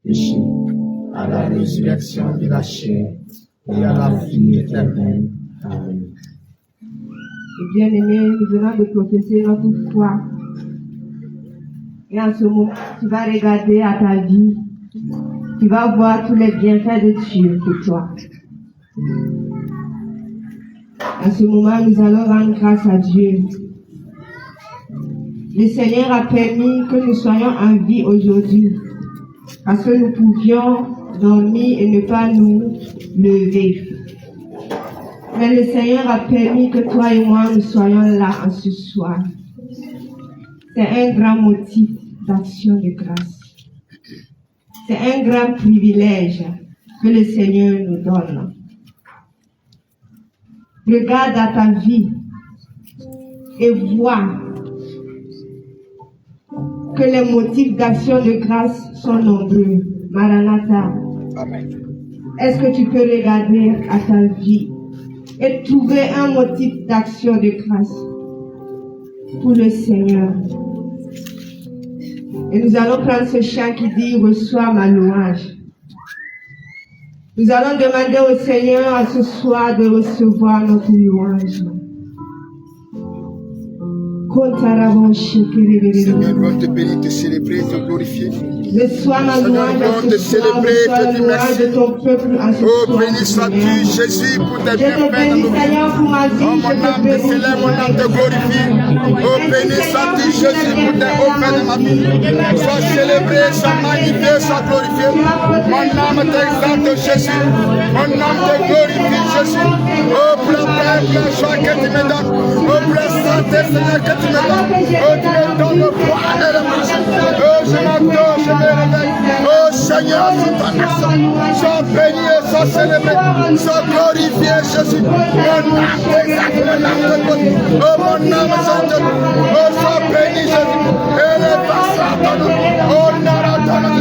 péché, à la résurrection de la chair et à la vie éternelle. Amen. Bien-aimé, nous venons de professer notre foi. Et en ce moment, tu vas regarder à ta vie. Tu vas voir tous les bienfaits de Dieu pour toi. En ce moment, nous allons rendre grâce à Dieu. Le Seigneur a permis que nous soyons en vie aujourd'hui, parce que nous pouvions dormir et ne pas nous lever. Mais le Seigneur a permis que toi et moi, nous soyons là en ce soir. C'est un grand motif d'action de grâce. C'est un grand privilège que le Seigneur nous donne. Regarde à ta vie et vois que les motifs d'action de grâce sont nombreux. Maranatha. Amen. Est-ce que tu peux regarder à ta vie et trouver un motif d'action de grâce pour le Seigneur? Et nous allons prendre ce chant qui dit « Reçois ma louange ». Nous allons demander au Seigneur à ce soir de recevoir notre louange. Seigneur, nous allons te bénir, te célébrer, te glorifier. Reçois ma louange à ce soir, reçois la louange de ton peuple à ce soir. Oh, béni sois-tu, Jésus, pour tes Je te bienfaits dans bénis, nos vies. Seigneur, pour ma vie. Oh, mon âme te célèbre, mon âme te glorifie. Oh, béni sois-tu, Jésus, pour tes hauts faits de ma vie. Sois célébré, sois magnifié, sois glorifié. Mon âme t'exalte, Jésus. Mon âme te glorifie, Jésus. Oh, pour la paix, pour la joie que tu me donnes. Oh, pour la santé, Seigneur, que tu me donnes. Oh, tu me donnes le foi et le marche. Oh, je m'adore, je me réveille. Oh, Seigneur, sous ton action. Sois béni et sois célébré. Sois glorifié, Jésus. Mon âme t'exalte, mon âme te glorifie. Oh, mon âme s'entend. Oh, sois béni, Jésus. Et les passants à ton nom. Oh, non, à ton nom.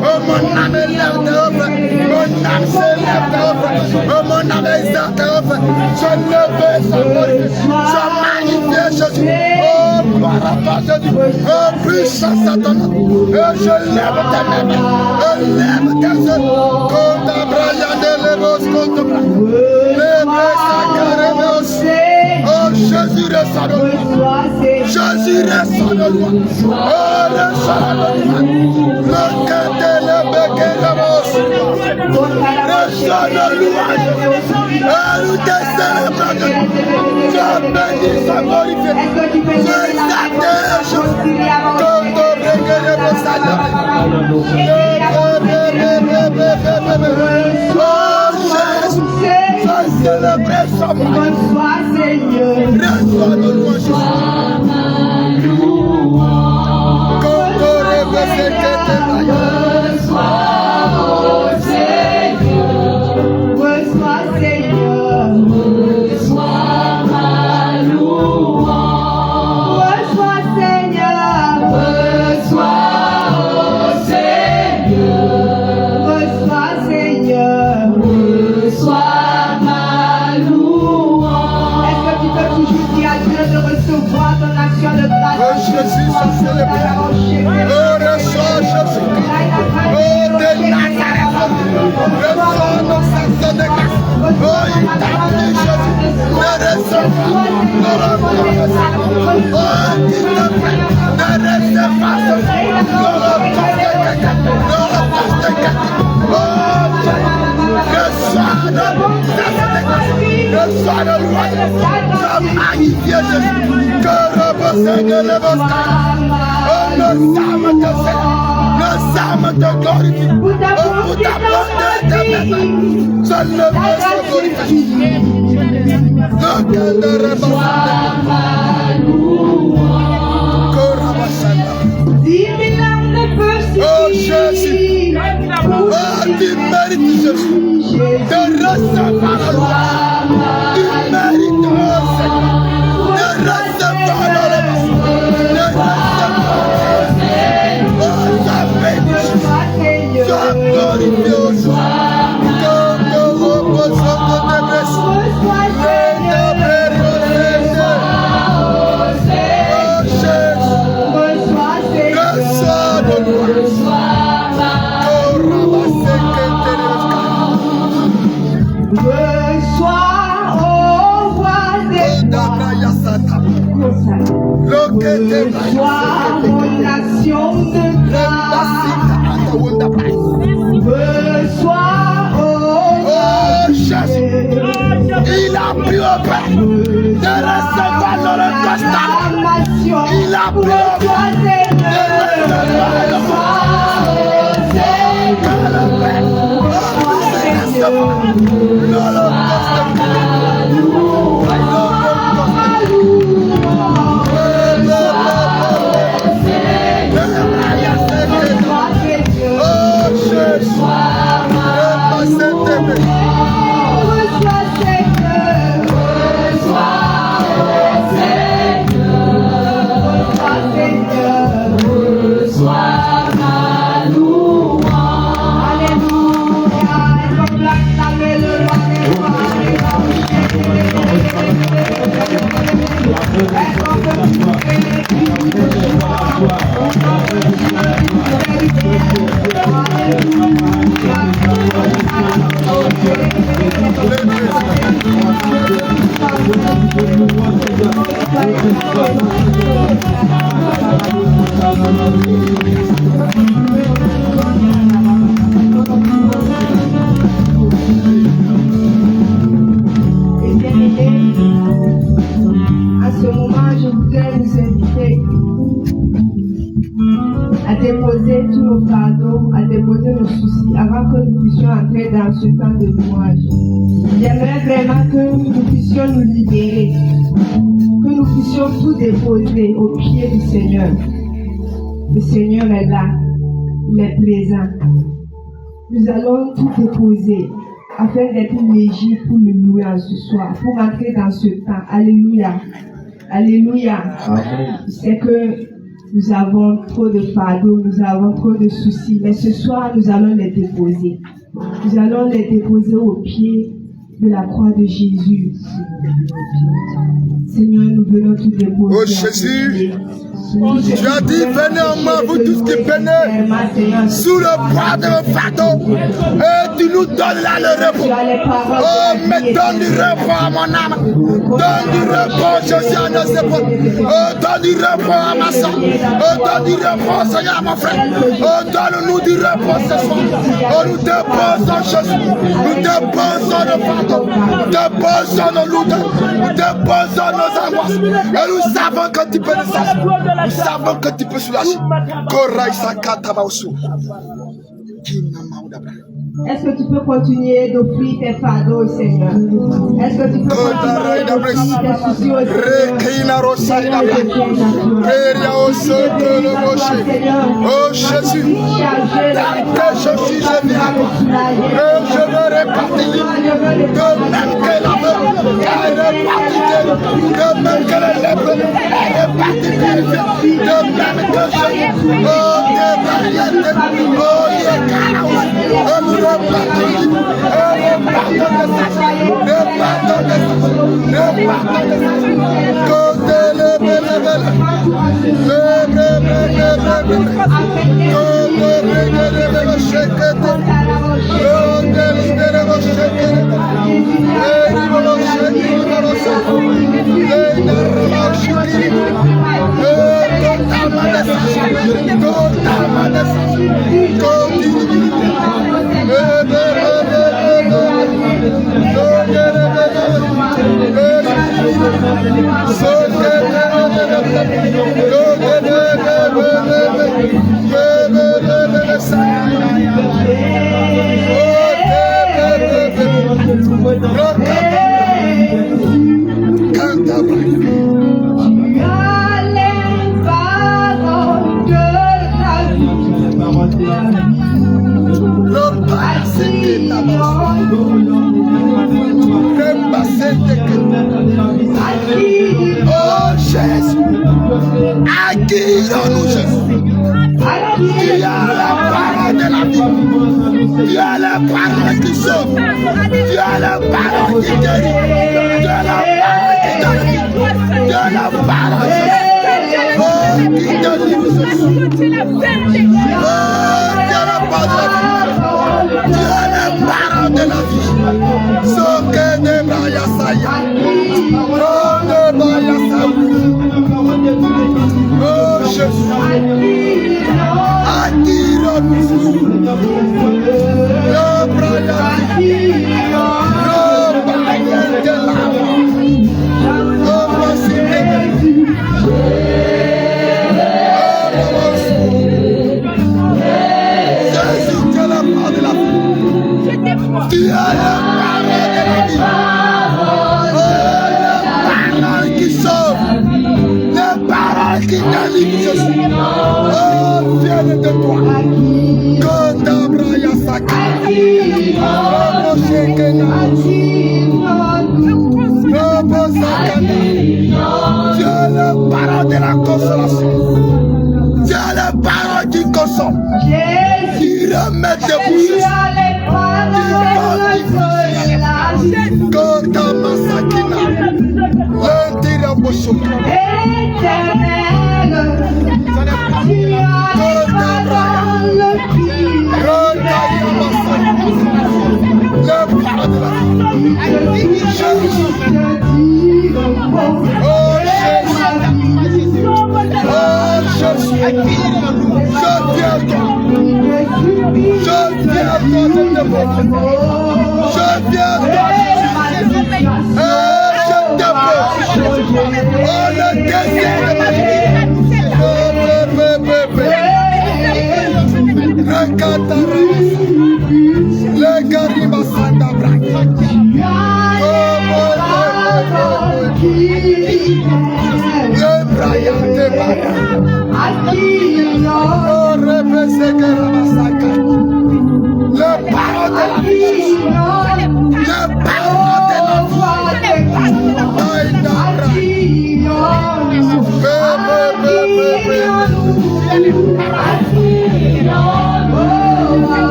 Oh, mon âme élève tes offres. Mon âme s'élève tes offres. Oh, mon âme exalte tes offres. Je lève sa glorifié. Sois magnifié, Jésus. Oh, gloire à toi, Jésus. Oh, puissance à ton nom. Oh, je lève tes mains. Oh, lève tes yeux. Contre Brian de Levos, contre oh, Jésus reste en nous. Jésus reste en nous. Oh, reste en nous. Le cœur de l'ébèque et la mosse. Reste en nous. Nous te célébrons. Sois béni, sois glorifié. Sois exalté, Jésus. Comme au breguet de vos sailles. Oh, Jésus. Sois célébré, sois magnifié. Reçois nos louanges, Jésus. Comme au breguet de vos sailles. Reçois, Seigneur. Reçois, Seigneur. Reçois ma louange. Reçois, Seigneur. Reçois, Seigneur. Reçois, Seigneur. Reçois ma louange. Est-ce que tu peux toujours dire à Dieu de recevoir ton action de grâce? Oh, Jésus, sois célébré. Oh, reçois, Jésus. Oh, de Nazareth. Reçois nos actions de grâce. Oh, il t'a pris, Jésus. Ne recevoir. Ne reconnaissez. Oh, il te fait. Ne reste pas. Ne reconnaissez quelqu'un. Ne reconnaissez quelqu'un. Oh, reçois nos actions de grâce. Reçois nos louanges. Sois magnifié, Jésus. Que repose de l'évostage. Oh, nos âmes te célèbrent. Nos âmes te glorifient. Oh, pour ta bonté éternelle. Seul le Dieu se glorifie. Le cœur de repose. Oh, Jésus. Oh, tu mérites, Jésus, de recevoir la gloire. Tu mérites, oh Seigneur, de recevoir la gloire. De recevoir la gloire. Oh, sois béni, Jésus. Sois glorifié aujourd'hui. Que te repose de tes blessures. Oh, Jésus. Reçois nos gloires. Reçois mon action de grâce. Reçois, Oh Jésus, il a pris au Père de recevoir l'Holocauste. Il a pris au Père de recevoir À ce moment, je voudrais vous inviter à déposer tous nos fardeaux, à déposer nos soucis avant que nous puissions entrer dans ce temps de louange. J'aimerais vraiment que nous puissions nous libérer, que nous puissions tout déposer au pied du Seigneur. Le Seigneur est là, il est présent. Nous allons tout déposer afin d'être légers pour le louer en ce soir, pour entrer dans ce temps. Alléluia. Alléluia. C'est que nous avons trop de fardeaux, nous avons trop de soucis, mais ce soir, nous allons les déposer. Nous allons les déposer au pied de la croix de Jésus. Seigneur, nous venons tout déposer. Oh Jésus, tu as dit, venez en moi, vous tous qui venez sous le poids de vos fardeaux, et tu nous donnes là le repos. Oh, mais donne du repos à mon âme, donne du repos, Jésus, à nos épaules. Oh, donne du repos à ma soeur, oh, donne du repos, Seigneur, à mon frère. Oh, donne-nous du repos ce soir. Oh, nous déposons Jésus, nous déposons nos fardeaux, nous déposons nos lourdeurs, nous déposons nos angoisses, et nous savons que tu peux nous sauver. Nous savons que tu peux soulager. Est-ce que tu peux continuer d'offrir tes fardeaux au Seigneur? Est-ce que tu peux continuer d'offrir tes soucis au Seigneur? Oh Jésus, je veux répartir de même que la veuve est répartie, de même que le lèvre est réparti, de même que je. Oh, Oh Jésus, accueillons-nous Jésus. Tu as la parole de la vie, tu as la parole qui sauve, tu as la parole qui guérit, tu as la parole qui donne vie, tu as la parole qui donne vie. Oh, tu as la parole de la vie, tu as la parole de la vie. Soke de Braya Saya, oh de Braya Saya.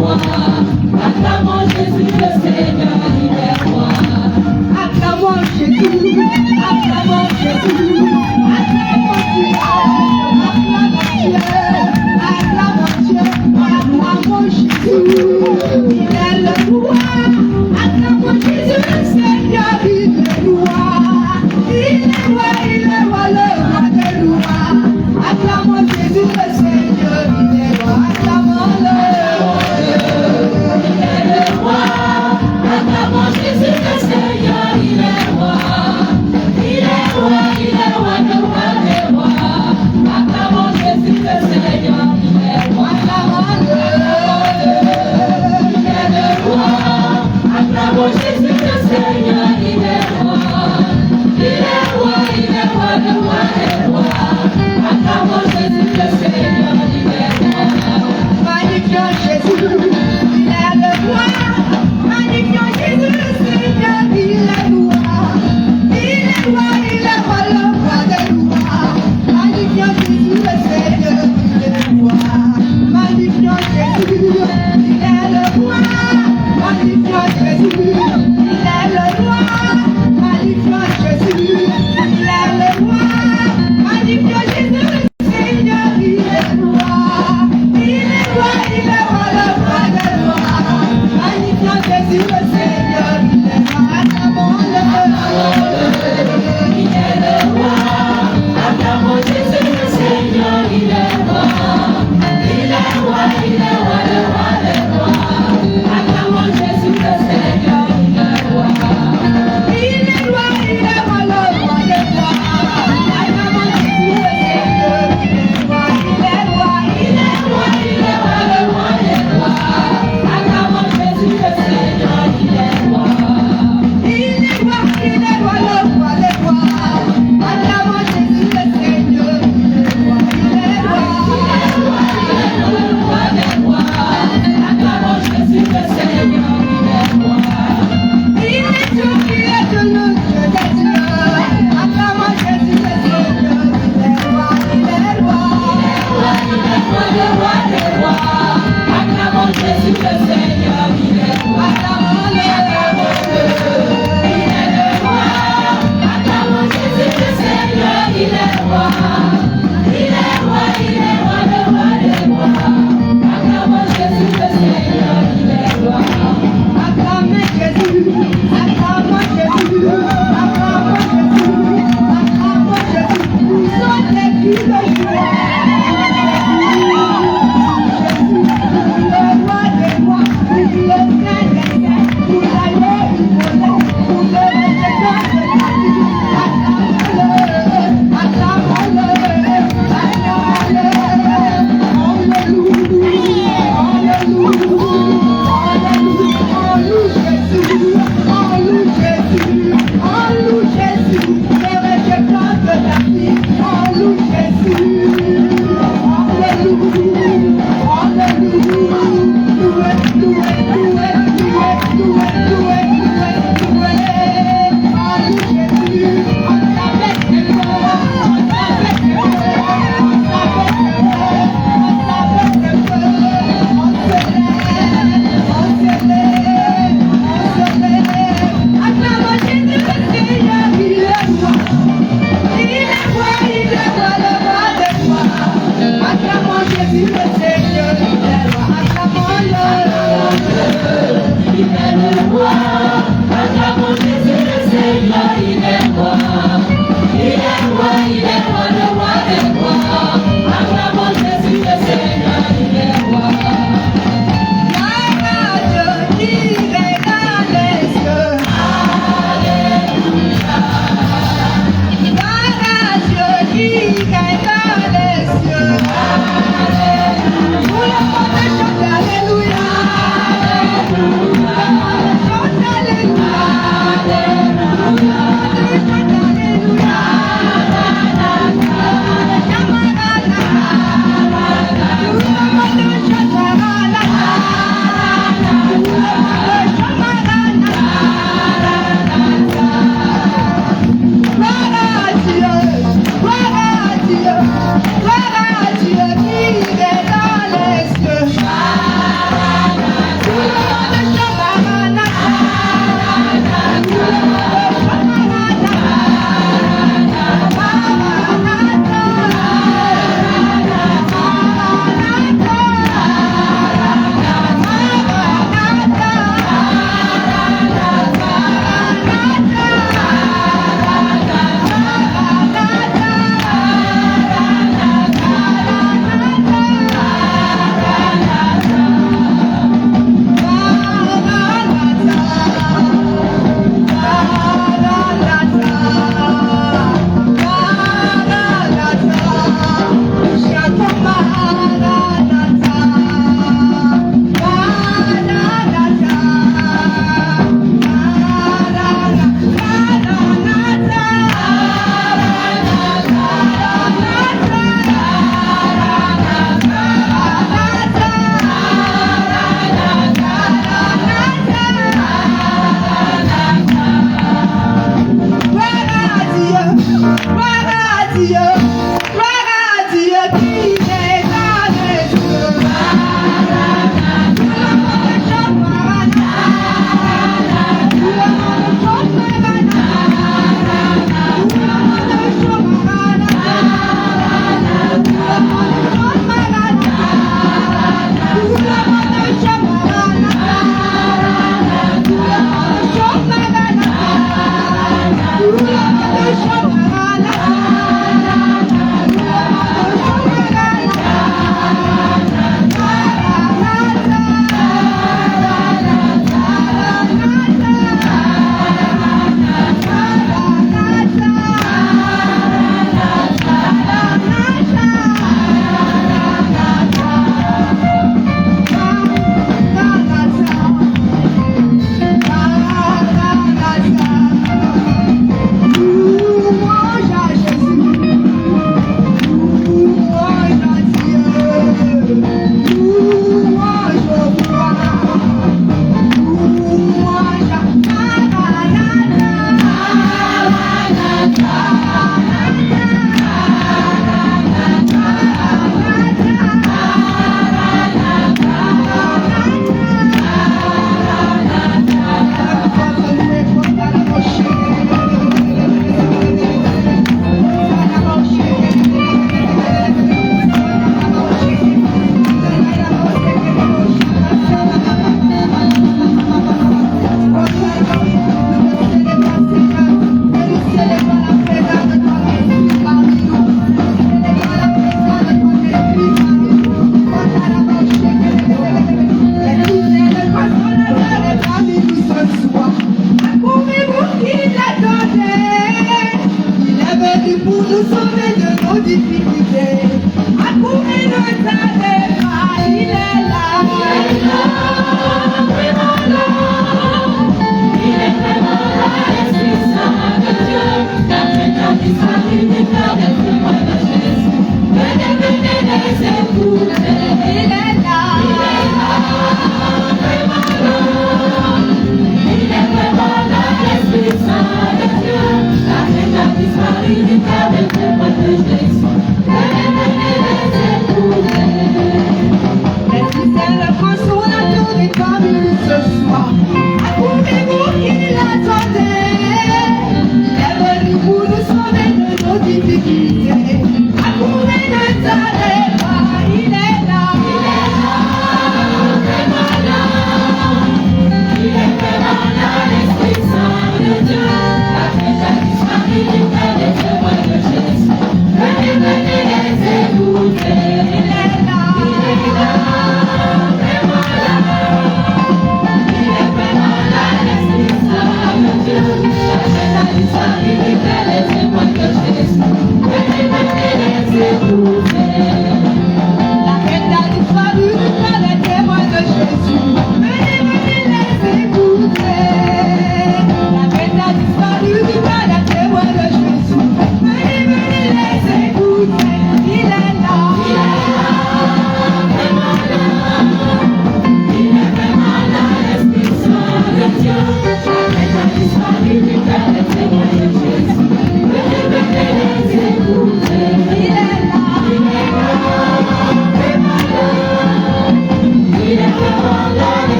Alléluia.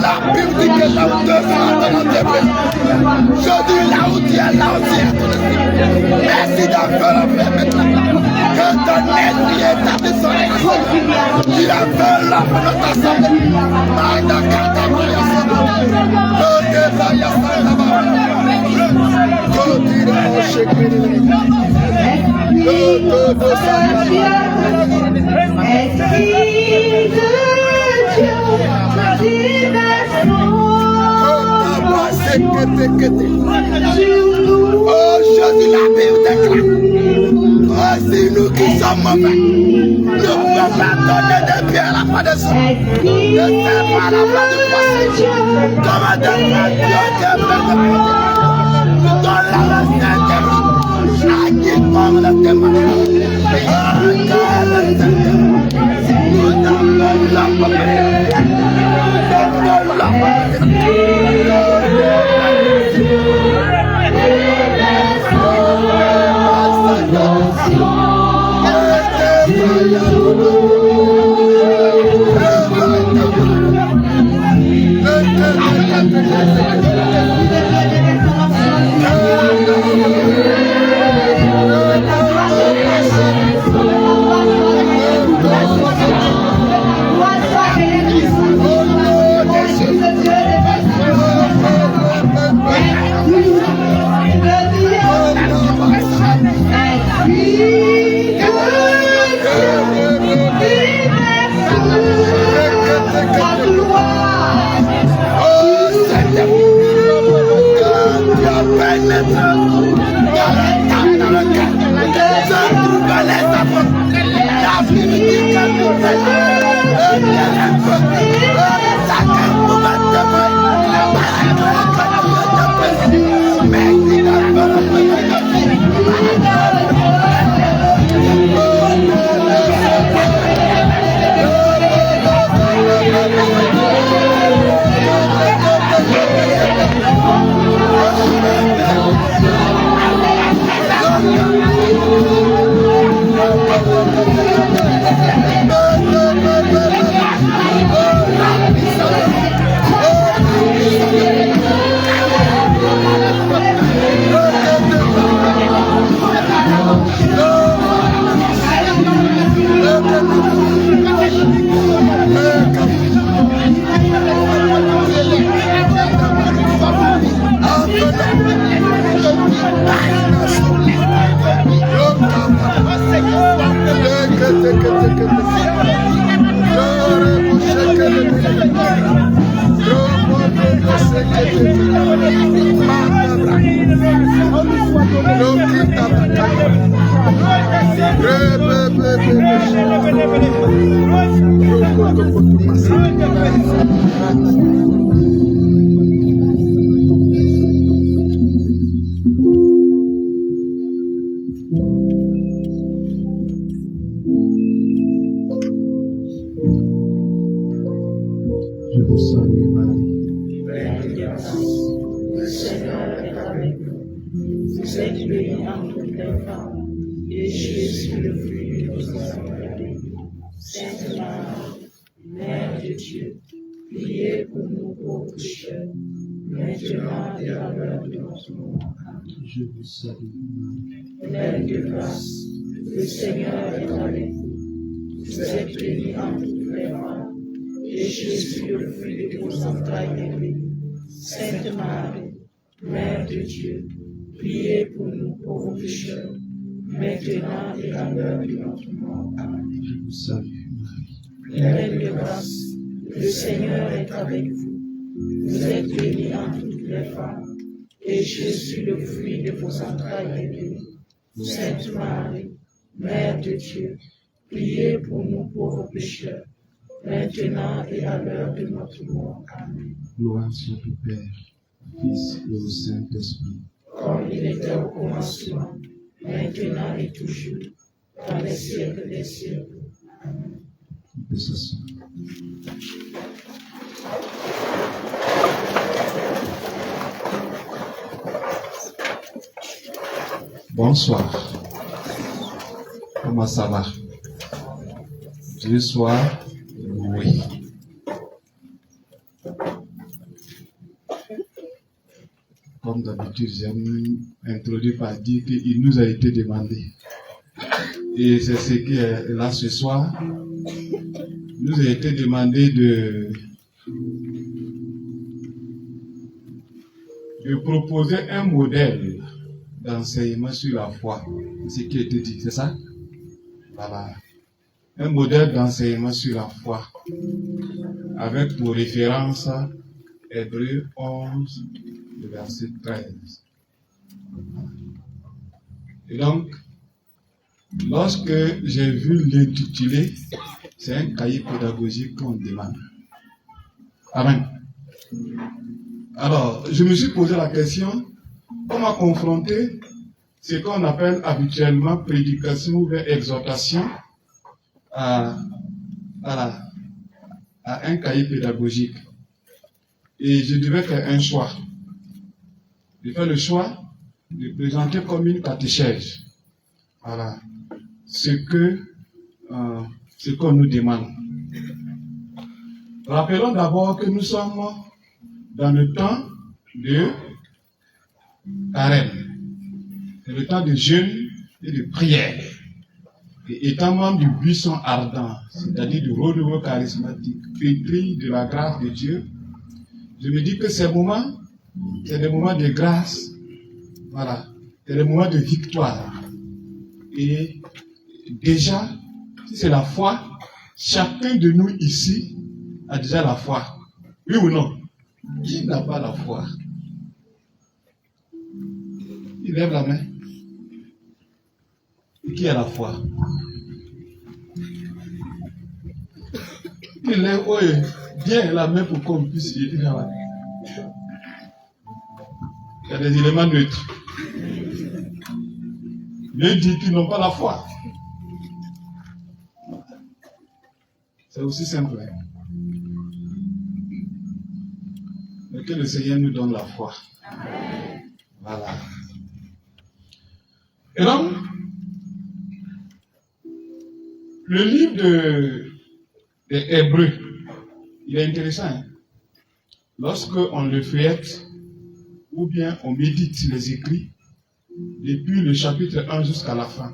La Bible dit que là où deux frères dans notre pays, je dis là où tu es, là où tu es. Merci d'avoir la paix maintenant. Que ton esprit établisse son action. Tu as fait l'homme de notre assemblée. Maïda Katamaya Sama. Lodebaya Sama. Continue à chérir. Dodo Sama. Oh, Jésus, la Bible déclare. Oh, c'est nous qui sommes mauvais. Nous ne pouvons pas donner des pierres à la fin de ça. Ne fais pas la fin de passé. Comme un démon, Dieu nous donne la Sainte-Esprit. À quiconque le démon. Nous donne la Je vous salue Marie. Vous êtes bénie entre toutes les femmes, et Jésus, le fruit de vos entrailles. Sainte Marie, Mère de Dieu, priez pour nous pauvres pécheurs, maintenant et à l'heure de notre mort. Je vous salue, Marie. Pleine de grâce, le Seigneur est avec vous. Vous êtes bénie entre toutes les femmes, et Jésus, le fruit de vos entrailles, est béni. Sainte Marie, Mère de Dieu, priez pour nous pauvres pécheurs, maintenant et à l'heure de notre mort. Amen. Je vous salue, Marie. Pleine de grâce, le Seigneur est avec vous. Vous êtes bénie entre toutes les femmes, et Jésus, le fruit de vos entrailles, est béni. Sainte Marie, Mère de Dieu, priez pour nous pauvres pécheurs, maintenant et à l'heure de notre mort. Amen. Gloire soit au Père, au Fils et au Saint-Esprit. Comme il était au commencement, maintenant et toujours, dans les siècles des siècles. Amen. On peut s'asseoir. Bonsoir. Comment ça va? Dieu soit loué. Comme d'habitude, j'aime introduire par dire qu'il nous a été demandé. Et c'est ce qui est là ce soir. Il nous a été demandé de proposer un modèle d'enseignement sur la foi. C'est ce qui a été dit, c'est ça? Voilà. Un modèle d'enseignement sur la foi. Avec pour référence Hébreux 11, le verset 13. Et donc, lorsque j'ai vu l'intitulé, c'est un cahier pédagogique qu'on demande. Amen. Alors, je me suis posé la question, comment confronter ce qu'on appelle habituellement prédication ou exhortation à un cahier pédagogique. Et je devais faire un choix. Je fais le choix de présenter comme une catéchèse. Voilà. Ce qu'on nous demande. Rappelons d'abord que nous sommes dans le temps de carême. C'est le temps de jeûne et de prière. Et étant membre du buisson ardent, c'est-à-dire du renouveau charismatique, pétri de la grâce de Dieu, je me dis que ces moments, c'est des moments de grâce, voilà, c'est des moments de victoire. Et déjà, si c'est la foi, chacun de nous ici a déjà la foi. Oui ou non? Qui n'a pas la foi? Il lève la main. Et qui a la foi? Il lève bien la main pour qu'on puisse y dire. Il y a des éléments neutres. Dieu dit qu'ils n'ont pas la foi. C'est aussi simple. Mais que le Seigneur nous donne la foi. Voilà. Et donc, le livre de Hébreux, il est intéressant. Hein? Lorsque on le feuillette, ou bien on médite les écrits, depuis le chapitre 1 jusqu'à la fin.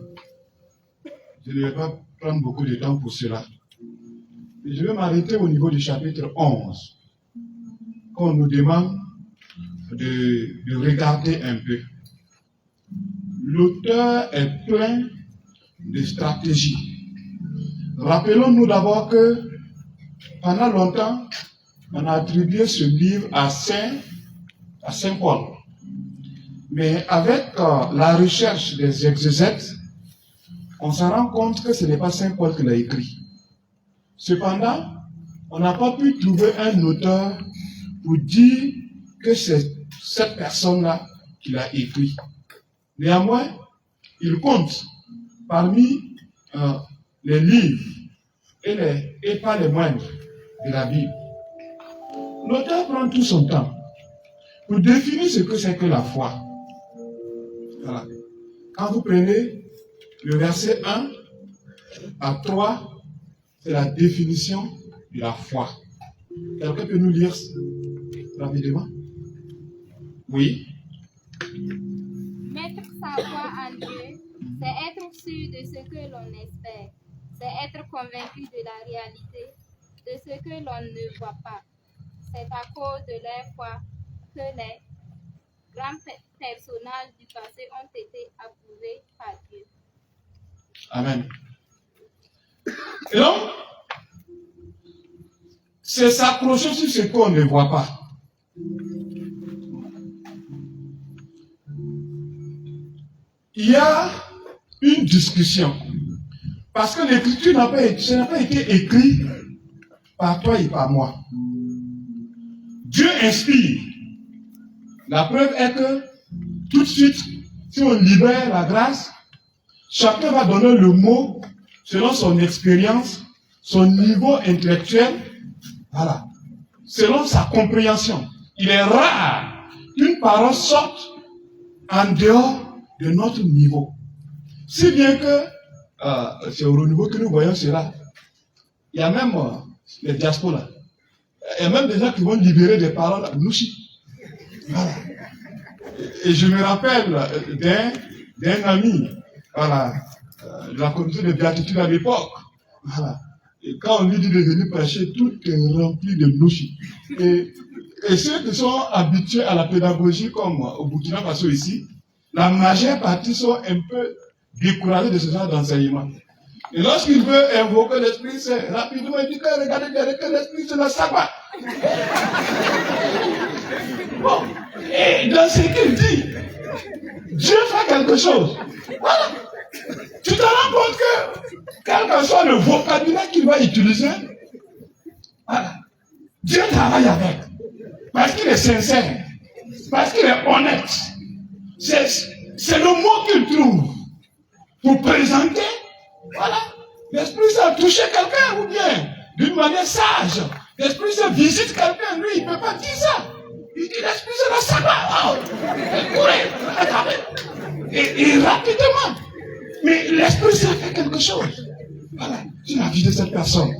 Je ne vais pas prendre beaucoup de temps pour cela. Je vais m'arrêter au niveau du chapitre 11, qu'on nous demande de regarder un peu. L'auteur est plein de stratégies. Rappelons-nous d'abord que pendant longtemps, on a attribué ce livre à Saint Paul. Mais avec la recherche des exégètes, on se rend compte que ce n'est pas Saint Paul qui l'a écrit. Cependant, on n'a pas pu trouver un auteur pour dire que c'est cette personne-là qui l'a écrit. Néanmoins, il compte parmi les livres et pas les moindres de la Bible. L'auteur prend tout son temps pour définir ce que c'est que la foi. Voilà. Quand vous prenez le verset 1 à 3, c'est la définition de la foi. Quelqu'un peut nous lire rapidement? Oui. Mettre sa foi en Dieu, c'est être sûr de ce que l'on espère. C'est être convaincu de la réalité, de ce que l'on ne voit pas. C'est à cause de leur foi que les grands personnages du passé ont été approuvés par Dieu. Amen. Et donc, c'est s'accrocher sur ce qu'on ne voit pas. Il y a une discussion. Parce que l'écriture n'a pas été écrite par toi et par moi. Dieu inspire. La preuve est que tout de suite, si on libère la grâce, chacun va donner le mot selon son expérience, son niveau intellectuel, voilà, selon sa compréhension. Il est rare qu'une parole sorte en dehors de notre niveau. Si bien que c'est au niveau que nous voyons cela. Il y a même les diasporas. Il y a même des gens qui vont libérer des paroles à Nouchi. Voilà. Et je me rappelle d'un ami, voilà, de la communauté de béatitude à l'époque. Voilà. Et quand on lui dit de venir prêcher, tout est rempli de Nouchi. Et ceux qui sont habitués à la pédagogie, comme au Burkina Faso ici, la majeure partie sont un peu découragés de ce genre d'enseignement. Et lorsqu'il veut invoquer l'Esprit Saint, rapidement il dit que regardez que l'Esprit Saint ne sait pas. Bon, et dans ce qu'il dit, Dieu fait quelque chose. Voilà. Tu te rends compte que, quel que soit le vocabulaire qu'il va utiliser, voilà, Dieu travaille avec. Parce qu'il est sincère, parce qu'il est honnête. C'est le mot qu'il trouve pour présenter. Voilà. L'Esprit Saint a touché quelqu'un ou bien d'une manière sage. L'Esprit Saint visite quelqu'un, lui, il ne peut pas dire ça. Il dit l'Esprit Saint va savoir. Et rapidement. Mais l'Esprit Saint fait quelque chose. Voilà. C'est la vie de cette personne.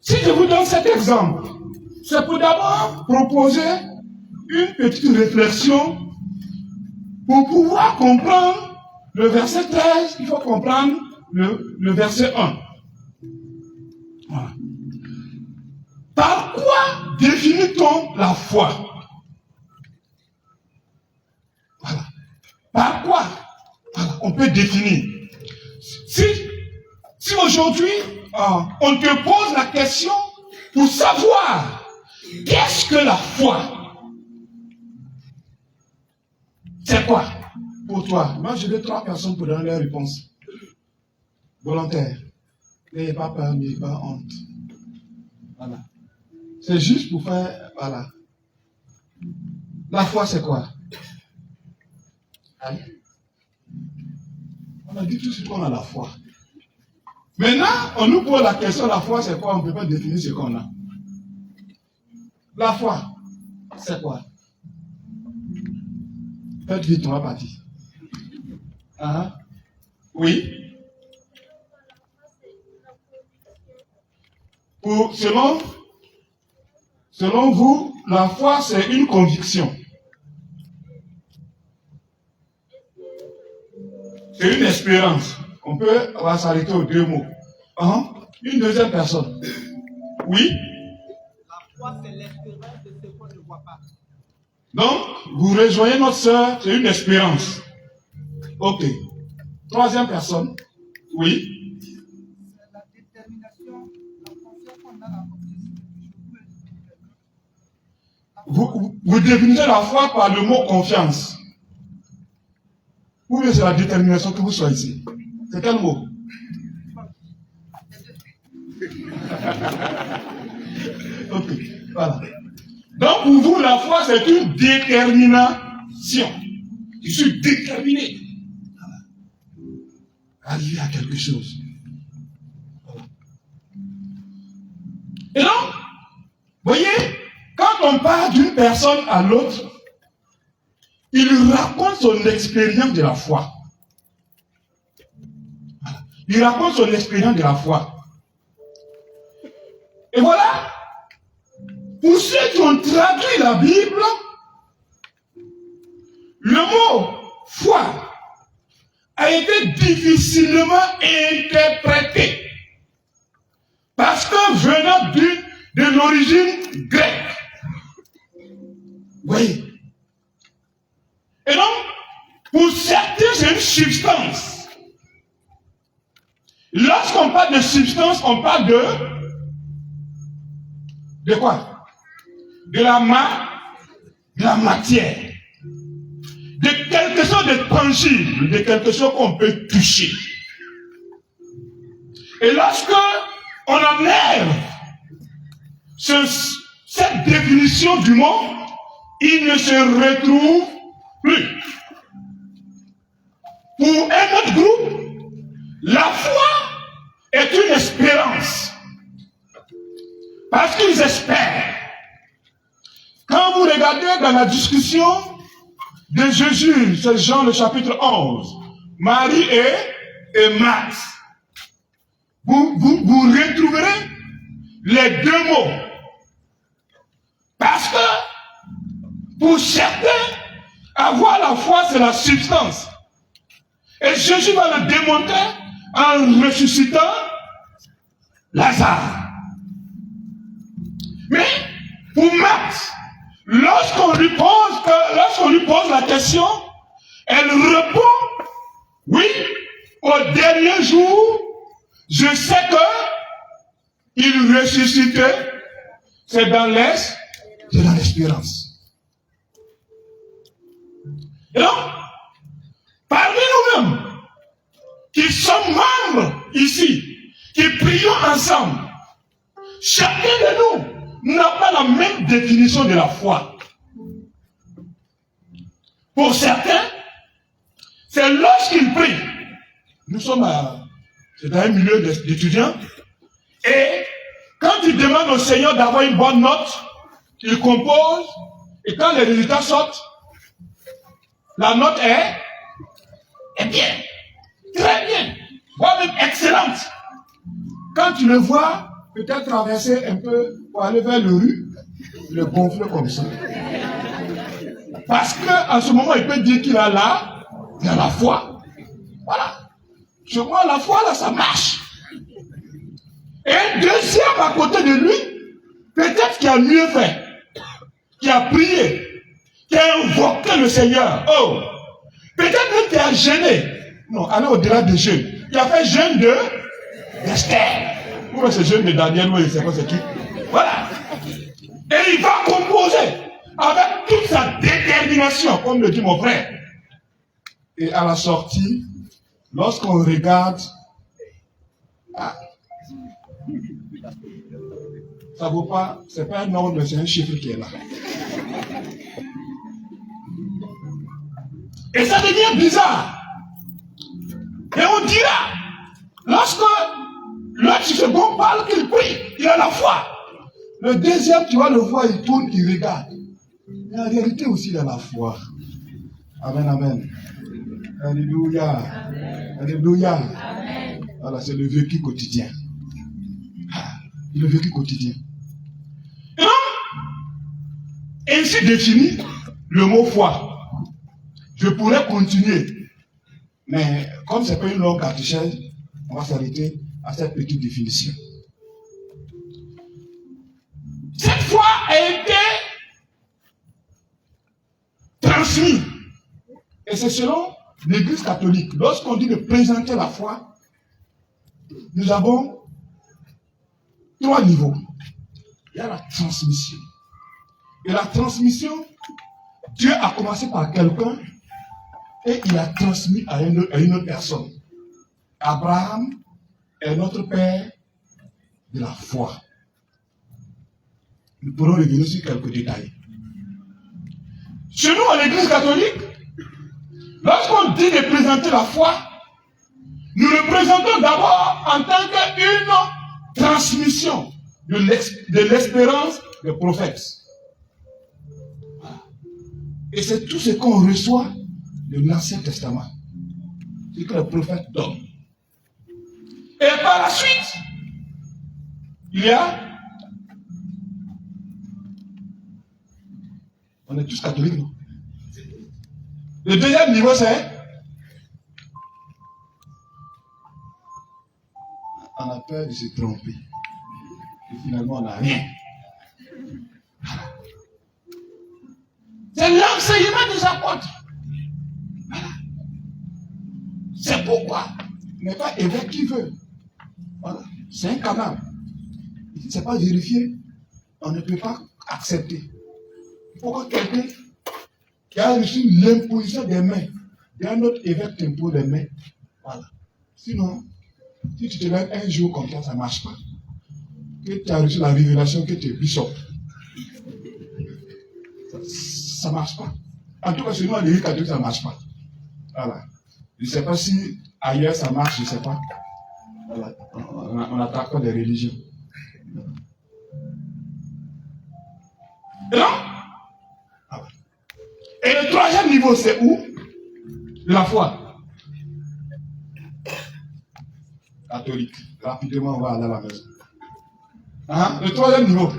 Si je vous donne cet exemple, c'est pour d'abord proposer une petite réflexion pour pouvoir comprendre le verset 13, il faut comprendre le verset 1. Voilà. Par quoi définit-on la foi? Voilà. Par quoi? Voilà. On peut définir. Si aujourd'hui, on te pose la question pour savoir qu'est-ce que la foi? C'est quoi pour toi? Moi, je veux 3 personnes pour donner leur réponse. Volontaire. N'ayez pas peur, n'ayez pas honte. Voilà. C'est juste pour faire, voilà. La foi, c'est quoi? Hein? On a dit tout ce qu'on a la foi. Maintenant, on nous pose la question, la foi, c'est quoi? On ne peut pas définir ce qu'on a. La foi, c'est quoi? Faites vite, on va partir. Oui. Selon vous, la foi, c'est une conviction. C'est une espérance. On peut s'arrêter aux 2 mots. Une deuxième personne. Oui. La foi, c'est l'espérance de ce qu'on ne voit pas. Donc, vous rejoignez notre sœur, c'est une espérance. Ok. 3e personne. Oui. C'est la détermination, la confiance qu'on a dans notre Jésus. Vous définissez la foi par le mot confiance. Ou bien c'est la détermination que vous choisissez. C'est quel mot? Ok. Voilà. Donc, pour vous, la foi, c'est une détermination. Je suis déterminé. Arriver à quelque chose. Voilà. Et donc, voyez, quand on part d'une personne à l'autre, il raconte son expérience de la foi. Il raconte son expérience de la foi. Et voilà, pour ceux qui ont traduit la Bible, le mot foi a été difficilement interprété. Parce que venant de l'origine grecque. Oui. Et donc, pour certains, c'est une substance. Lorsqu'on parle de substance, on parle de quoi? De la matière. De quelque chose de tangible, de quelque chose qu'on peut toucher. Et lorsque on enlève cette définition du mot, il ne se retrouve plus. Pour un autre groupe, la foi est une espérance. Parce qu'ils espèrent. Quand vous regardez dans la discussion de Jésus, c'est Jean le chapitre 11, Marie et Marthe, vous retrouverez les deux mots. Parce que pour certains, avoir la foi, c'est la substance. Et Jésus va le démontrer en ressuscitant Lazare. Mais pour Marthe, lorsqu'on lui pose la question, elle répond, oui, au dernier jour, je sais que il ressuscitait, c'est dans l'espérance. Et donc, parmi nous-mêmes, qui sommes membres ici, qui prions ensemble, chacun de nous n'a pas la même définition de la foi. Pour certains, c'est lorsqu'ils prient. Nous sommes dans un milieu d'étudiants, et quand ils demandent au Seigneur d'avoir une bonne note, ils composent, et quand les résultats sortent, la note est bien, très bien, voire même excellente. Quand tu le vois, peut-être traverser un peu pour aller vers le rue, le gonfle comme ça. Parce qu'à ce moment, il peut dire qu'il a la foi. Voilà. Chez moi, la foi, là, ça marche. Et un deuxième à côté de lui, peut-être qui a mieux fait, qui a prié, qui a invoqué le Seigneur. Oh, peut-être même qui a gêné. Non, allez au-delà de jeûne. Qui a fait jeûne d'Esther. Ou c'est jeûne de Daniel, ou c'est quoi c'est qui? Voilà. Et il va composer avec toute sa détermination, comme le dit mon frère. Et à la sortie, lorsqu'on regarde, ça vaut pas, c'est pas un nombre, mais c'est un chiffre qui est là. Et ça devient bizarre. Et on dira, lorsque l'autre second parle qu'il prie, il a la foi. Le deuxième, tu vas le voir, il tourne, il regarde. Mais en réalité aussi, il a la foi. Amen, amen. Alléluia. Amen. Alléluia. Amen. Voilà, c'est le vécu quotidien. Le vécu quotidien. Et donc, ainsi défini le mot foi. Je pourrais continuer. Mais comme ce n'est pas une longue catéchèse, on va s'arrêter à cette petite définition. Cette foi a été transmise. Et c'est selon l'Église catholique. Lorsqu'on dit de présenter la foi, nous avons 3 niveaux. Il y a la transmission. Et la transmission, Dieu a commencé par quelqu'un et il a transmis à une autre personne. Abraham est notre père de la foi. Nous pourrons revenir sur quelques détails. Chez nous, à l'Église catholique, lorsqu'on dit de présenter la foi, nous le présentons d'abord en tant qu'une transmission de l'espérance des prophètes. Et c'est tout ce qu'on reçoit de l'Ancien Testament. C'est ce que le prophète donne. Et par la suite, il y a... On est tous catholiques, non? Le deuxième niveau, c'est... On a peur de se tromper. Et finalement, on n'a rien. C'est l'enseignement des apôtres. Voilà. C'est pourquoi il n'est pas évêque qui veut. Voilà. C'est un canal. Si ce n'est pas vérifié, on ne peut pas accepter. Pourquoi quelqu'un qui a reçu l'imposition des mains d'un autre évêque t'impose les mains? Voilà. Sinon, si tu te lèves un jour comme ça ne marche pas. Que tu as reçu la révélation que tu es bishop. Ça ne marche pas. En tout cas, chez nous, à l'église catholique, ça ne marche pas. Voilà. Je ne sais pas si ailleurs ça marche, je ne sais pas. Voilà. On n'attaque pas des religions. Et non? Voilà. Et le troisième niveau, c'est où? La foi. Catholique. Rapidement, on va aller à la maison. Hein? Le troisième niveau.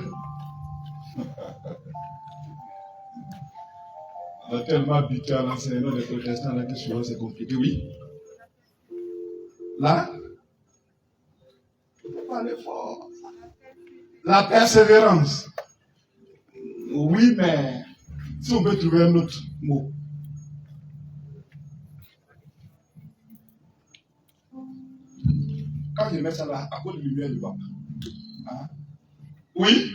On a tellement habitué à l'enseignement des protestants là que souvent c'est compliqué, oui. Là, il faut parler fort. La persévérance. Oui, mais si on peut trouver un autre mot. Quand je mets ça là, à cause de lumière du papa. Hein? Oui.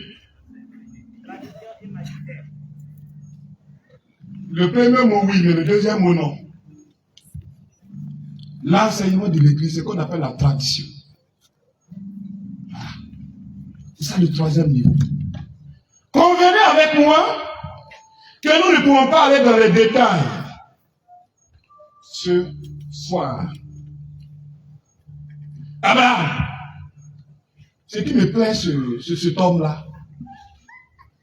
Le premier mot oui, mais le deuxième mot non. L'enseignement de l'église, c'est ce qu'on appelle la tradition. Voilà. C'est ça le troisième niveau. Convenez avec moi que nous ne pouvons pas aller dans les détails ce soir. Abraham, ce qui me plaît, cet homme-là,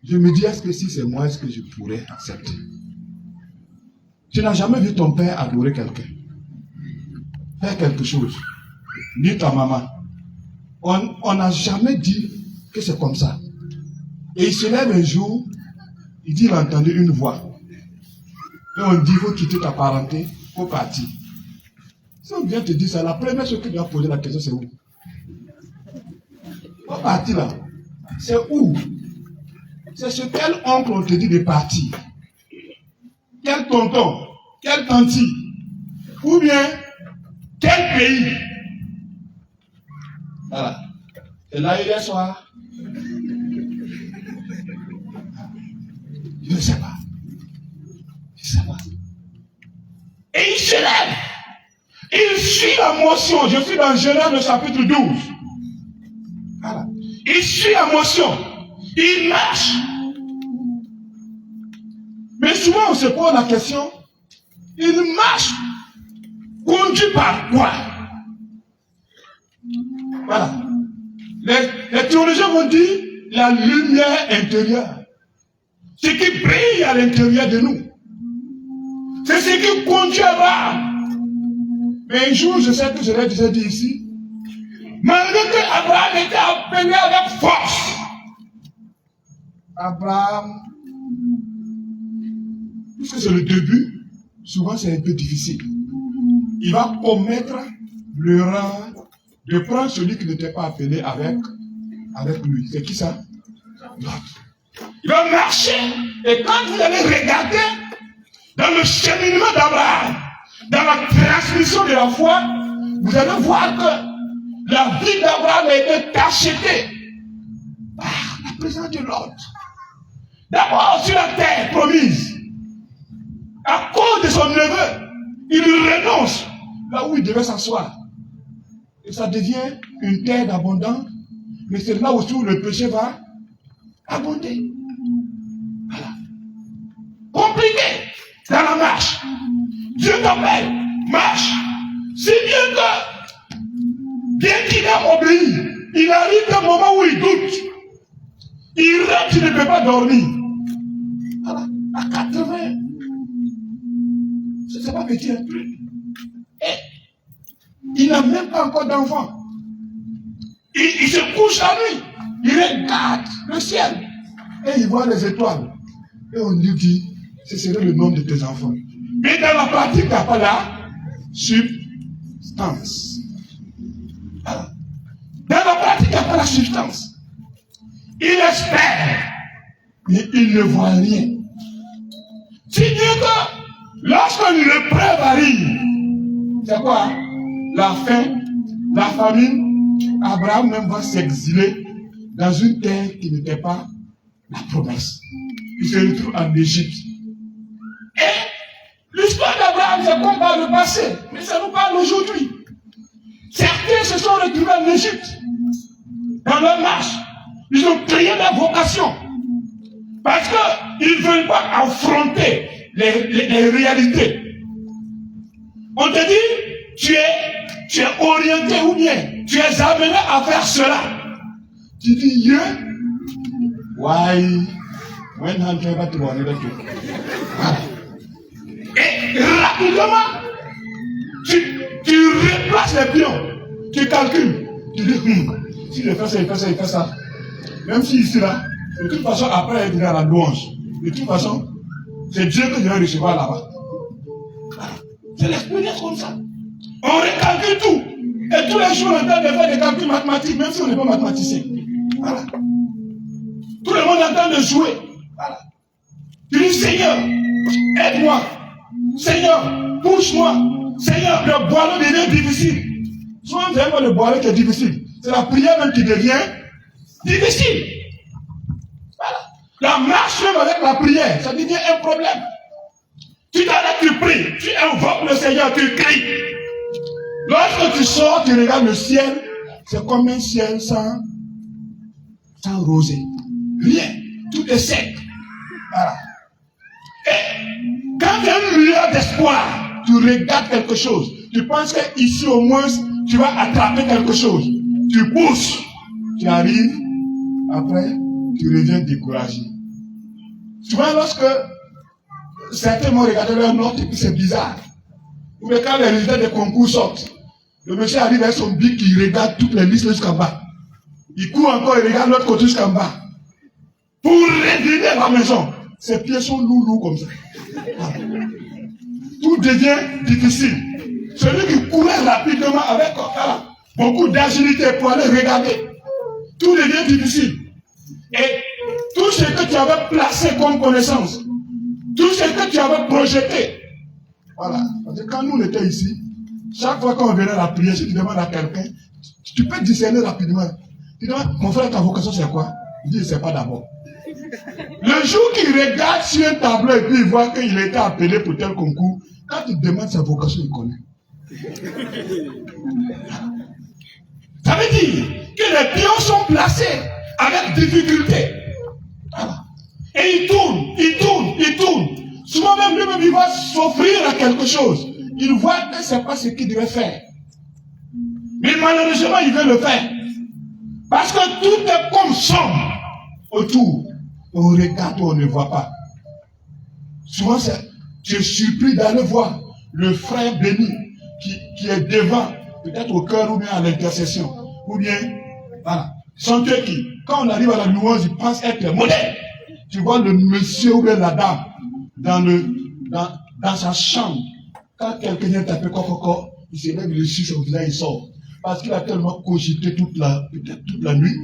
je me dis, est-ce que si c'est moi, est-ce que je pourrais accepter? Tu n'as jamais vu ton père adorer quelqu'un, faire quelque chose, ni ta maman. On n'a jamais dit que c'est comme ça. Et il se lève un jour, il dit, il a entendu une voix. Et on dit, il faut quitter ta parenté, il faut partir. Si on vient te dire ça, la première chose que tu dois poser la question, c'est où? Il faut partir là. C'est où? C'est ce quel oncle on te dit de partir. Quel tonton, quel tanti, ou bien quel pays. Voilà. Et là, hier soir, je ne sais pas. Je ne sais pas. Et il se lève. Il suit la motion. Je suis dans Genèse le chapitre 12. Voilà. Il suit la motion. Il marche. Mais souvent on se pose la question, il marche conduit par quoi? Voilà. Les théologiens vont dire la lumière intérieure. Ce qui brille à l'intérieur de nous. C'est ce qui conduit Abraham. Mais un jour, je sais que je l'ai déjà dit ici, malgré que Abraham était appelé avec force, Abraham, puisque c'est le début, souvent c'est un peu difficile. Il va commettre l'erreur de prendre celui qui n'était pas appelé avec lui. C'est qui ça? L'autre. Il va marcher, et quand vous allez regarder dans le cheminement d'Abraham, dans la transmission de la foi, vous allez voir que la vie d'Abraham a été tachetée par la présence de l'autre. D'abord sur la terre promise, à cause de son neveu, il renonce là où il devait s'asseoir. Et ça devient une terre d'abondance, mais c'est là aussi où le péché va abonder. Voilà. Compliqué dans la marche. Dieu t'appelle, marche. C'est bien que, bien qu'il a obéi, il arrive un moment où il doute. Il rentre, il ne peut pas dormir. Voilà. À 80, C'est pas petit. Hein? Et il n'a même pas encore d'enfant. Il se couche la nuit. Il regarde le ciel. Et il voit les étoiles. Et on lui dit, ce serait le nom de tes enfants. Mais dans la pratique, il n'y a pas la substance. Voilà. Dans la pratique, il n'y a pas la substance. Il espère, mais il ne voit rien. C'est Dieu que, lorsque l'épreuve arrive, c'est quoi? La faim, la famine, Abraham même va s'exiler dans une terre qui n'était pas la promesse. Il se retrouve en Égypte. Et l'histoire d'Abraham, c'est comme par le passé, mais ça nous parle aujourd'hui. Certains se sont retrouvés en Égypte. Dans leur marche, ils ont créé leur vocation. Parce qu'ils ne veulent pas affronter les réalités. On te dit, tu es orienté ou bien tu es amené à faire cela. Tu dis, yeah. Why? When I'm trying to run it. Et rapidement, tu replaces les pions. Tu calcules. Tu dis, si je fais ça, il fait ça, il fait ça. Même si ici là, de toute façon, après, il vient à la louange. De toute façon, c'est Dieu que je vais recevoir là-bas. Voilà. C'est l'expérience comme ça. On recalcule tout. Et tous les jours, on est en train de faire des calculs mathématiques, même si on n'est pas mathématicien. Voilà. Tout le monde est en train de jouer. Voilà. Tu dis, Seigneur, aide-moi. Seigneur, pousse-moi. Seigneur, le boileau devient difficile. Souvent, c'est pas le boileau qui est difficile. C'est la prière même qui devient difficile. Voilà. La marche même avec la prière, ça devient un problème. Tu t'arrêtes, tu pries, tu invoques le Seigneur, tu cries. Lorsque tu sors, tu regardes le ciel, c'est comme un ciel sans rosée. Rien. Tout est sec. Voilà. Et quand tu as une lueur d'espoir, tu regardes quelque chose. Tu penses qu'ici au moins, tu vas attraper quelque chose. Tu pousses. Tu arrives. Après, tu reviens découragé. Souvent, lorsque certains m'ont regardé leur note et puis c'est bizarre. Ou quand les résultats des concours sortent, le monsieur arrive avec son bic, il regarde toutes les listes jusqu'en bas. Il court encore, il regarde l'autre côté jusqu'en bas. Pour revenir à la maison, ses pieds sont lourds comme ça. Tout devient difficile. Celui qui courait rapidement avec beaucoup d'agilité pour aller regarder, tout devient difficile. Et tout ce que tu avais placé comme connaissance, tout ce que tu avais projeté, voilà. Parce que quand nous on était ici, chaque fois qu'on venait à la prière, si tu demandes à quelqu'un, tu peux discerner rapidement. Tu demandes, mon frère, ta vocation c'est quoi? Il dit, il ne sait pas d'abord. Le jour qu'il regarde sur un tableau et puis il voit qu'il a été appelé pour tel concours, quand il demande sa vocation, il connaît. Ça veut dire que les pions sont placés avec difficulté. Voilà. Et il tourne, il tourne, il tourne. Souvent même lui-même, il va s'offrir à quelque chose. Il voit que ce n'est pas ce qu'il devait faire. Mais malheureusement, il veut le faire. Parce que tout est comme sombre autour. On regarde, on ne voit pas. Souvent, tu es surpris d'aller voir le frère béni qui est devant, peut-être au cœur ou bien à l'intercession. Ou bien, voilà. Sont eux qui, quand on arrive à la louange, ils pensent être modèles. Tu vois le monsieur ou bien la dame dans sa chambre. Quand quelqu'un vient taper coco, il se lève, il suit son visage, il sort. Parce qu'il a tellement cogité toute la nuit,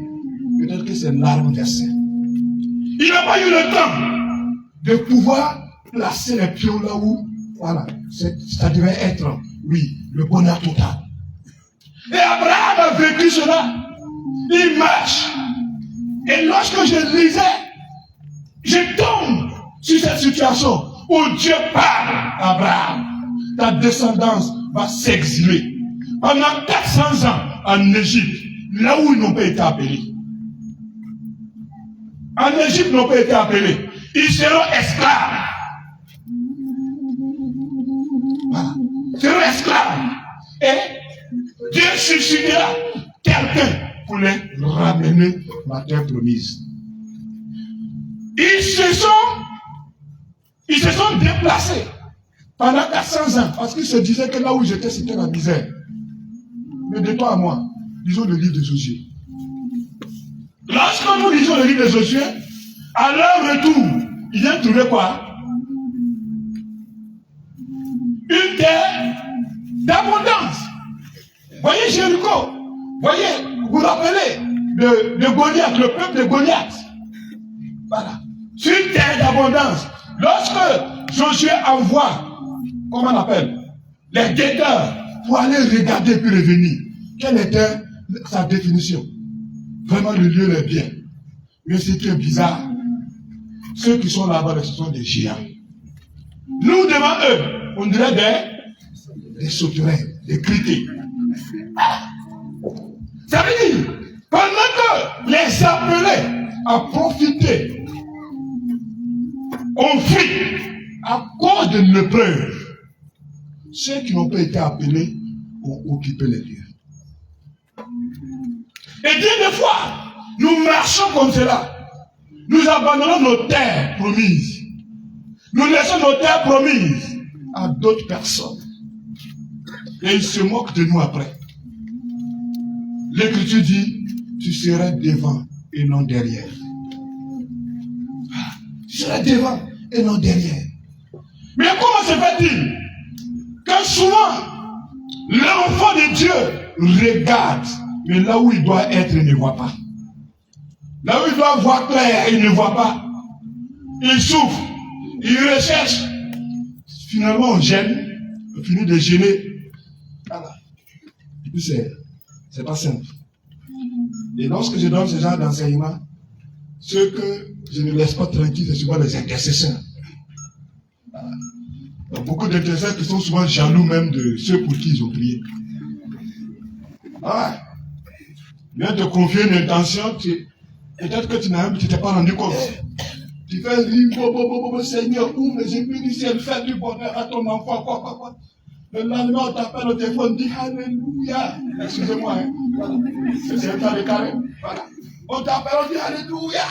peut-être que c'est l'arme versée. Il n'a pas eu le temps de pouvoir placer les pions là où, voilà, ça devait être, oui, le bonheur total. Et Abraham a vécu cela. Il marche. Et lorsque je lisais, je tombe sur cette situation où Dieu parle à Abraham. Ta descendance va s'exiler pendant 400 ans en Égypte, là où ils n'ont pas été appelés. En Égypte, ils n'ont pas été appelés. Ils seront esclaves. Voilà. Ils seront esclaves. Et Dieu suscitera quelqu'un pour les ramener à la terre promise. Ils se sont déplacés. Pendant 400 ans, parce qu'il se disait que là où j'étais, c'était la misère. Mais de toi à moi, lisons le livre de Josué. Lorsque nous lisons le livre de Josué, à leur retour, ils viennent trouver quoi? Une terre d'abondance. Voyez Jéricho, voyez, vous vous rappelez de Goliath, le peuple de Goliath. Voilà. C'est une terre d'abondance. Lorsque Josué envoie, comment on appelle, les guetteurs pour aller regarder puis revenir, quelle était sa définition? Vraiment, le lieu est bien. Mais ce qui est bizarre, ceux qui sont là-bas, ce sont des géants. Nous, devant eux, on dirait des sauterelles, des criquets. Ça veut dire, pendant que les appelés à profiter, ont fui à cause de l'épreuve, ceux qui n'ont pas été appelés ont occupé les lieux. Et bien des fois, nous marchons comme cela. Nous abandonnons nos terres promises. Nous laissons nos terres promises à d'autres personnes. Et ils se moquent de nous après. L'Écriture dit, tu seras devant et non derrière. Tu seras devant et non derrière. Mais comment se fait-il que souvent, l'enfant de Dieu regarde, mais là où il doit être, il ne voit pas. Là où il doit voir clair, il ne voit pas. Il souffre, il recherche. Finalement, on gêne, on finit de gêner. Voilà. Et puis c'est pas simple. Et lorsque je donne ce genre d'enseignement, ceux que je ne laisse pas tranquilles, c'est souvent les intercesseurs. Voilà. Il y a beaucoup d'intercesseurs qui sont souvent jaloux même de ceux pour qui ils ont prié. Ah, viens te confier une intention, peut-être que tu t'es pas rendu compte. Tu fais rire, Seigneur, ouvre les épées du ciel, fais du bonheur à ton enfant, quoi. Le lendemain, on t'appelle au téléphone, on dit Alléluia. Excusez-moi, hein. Voilà. C'est un temps de carré. Voilà. On t'appelle, on dit Alléluia.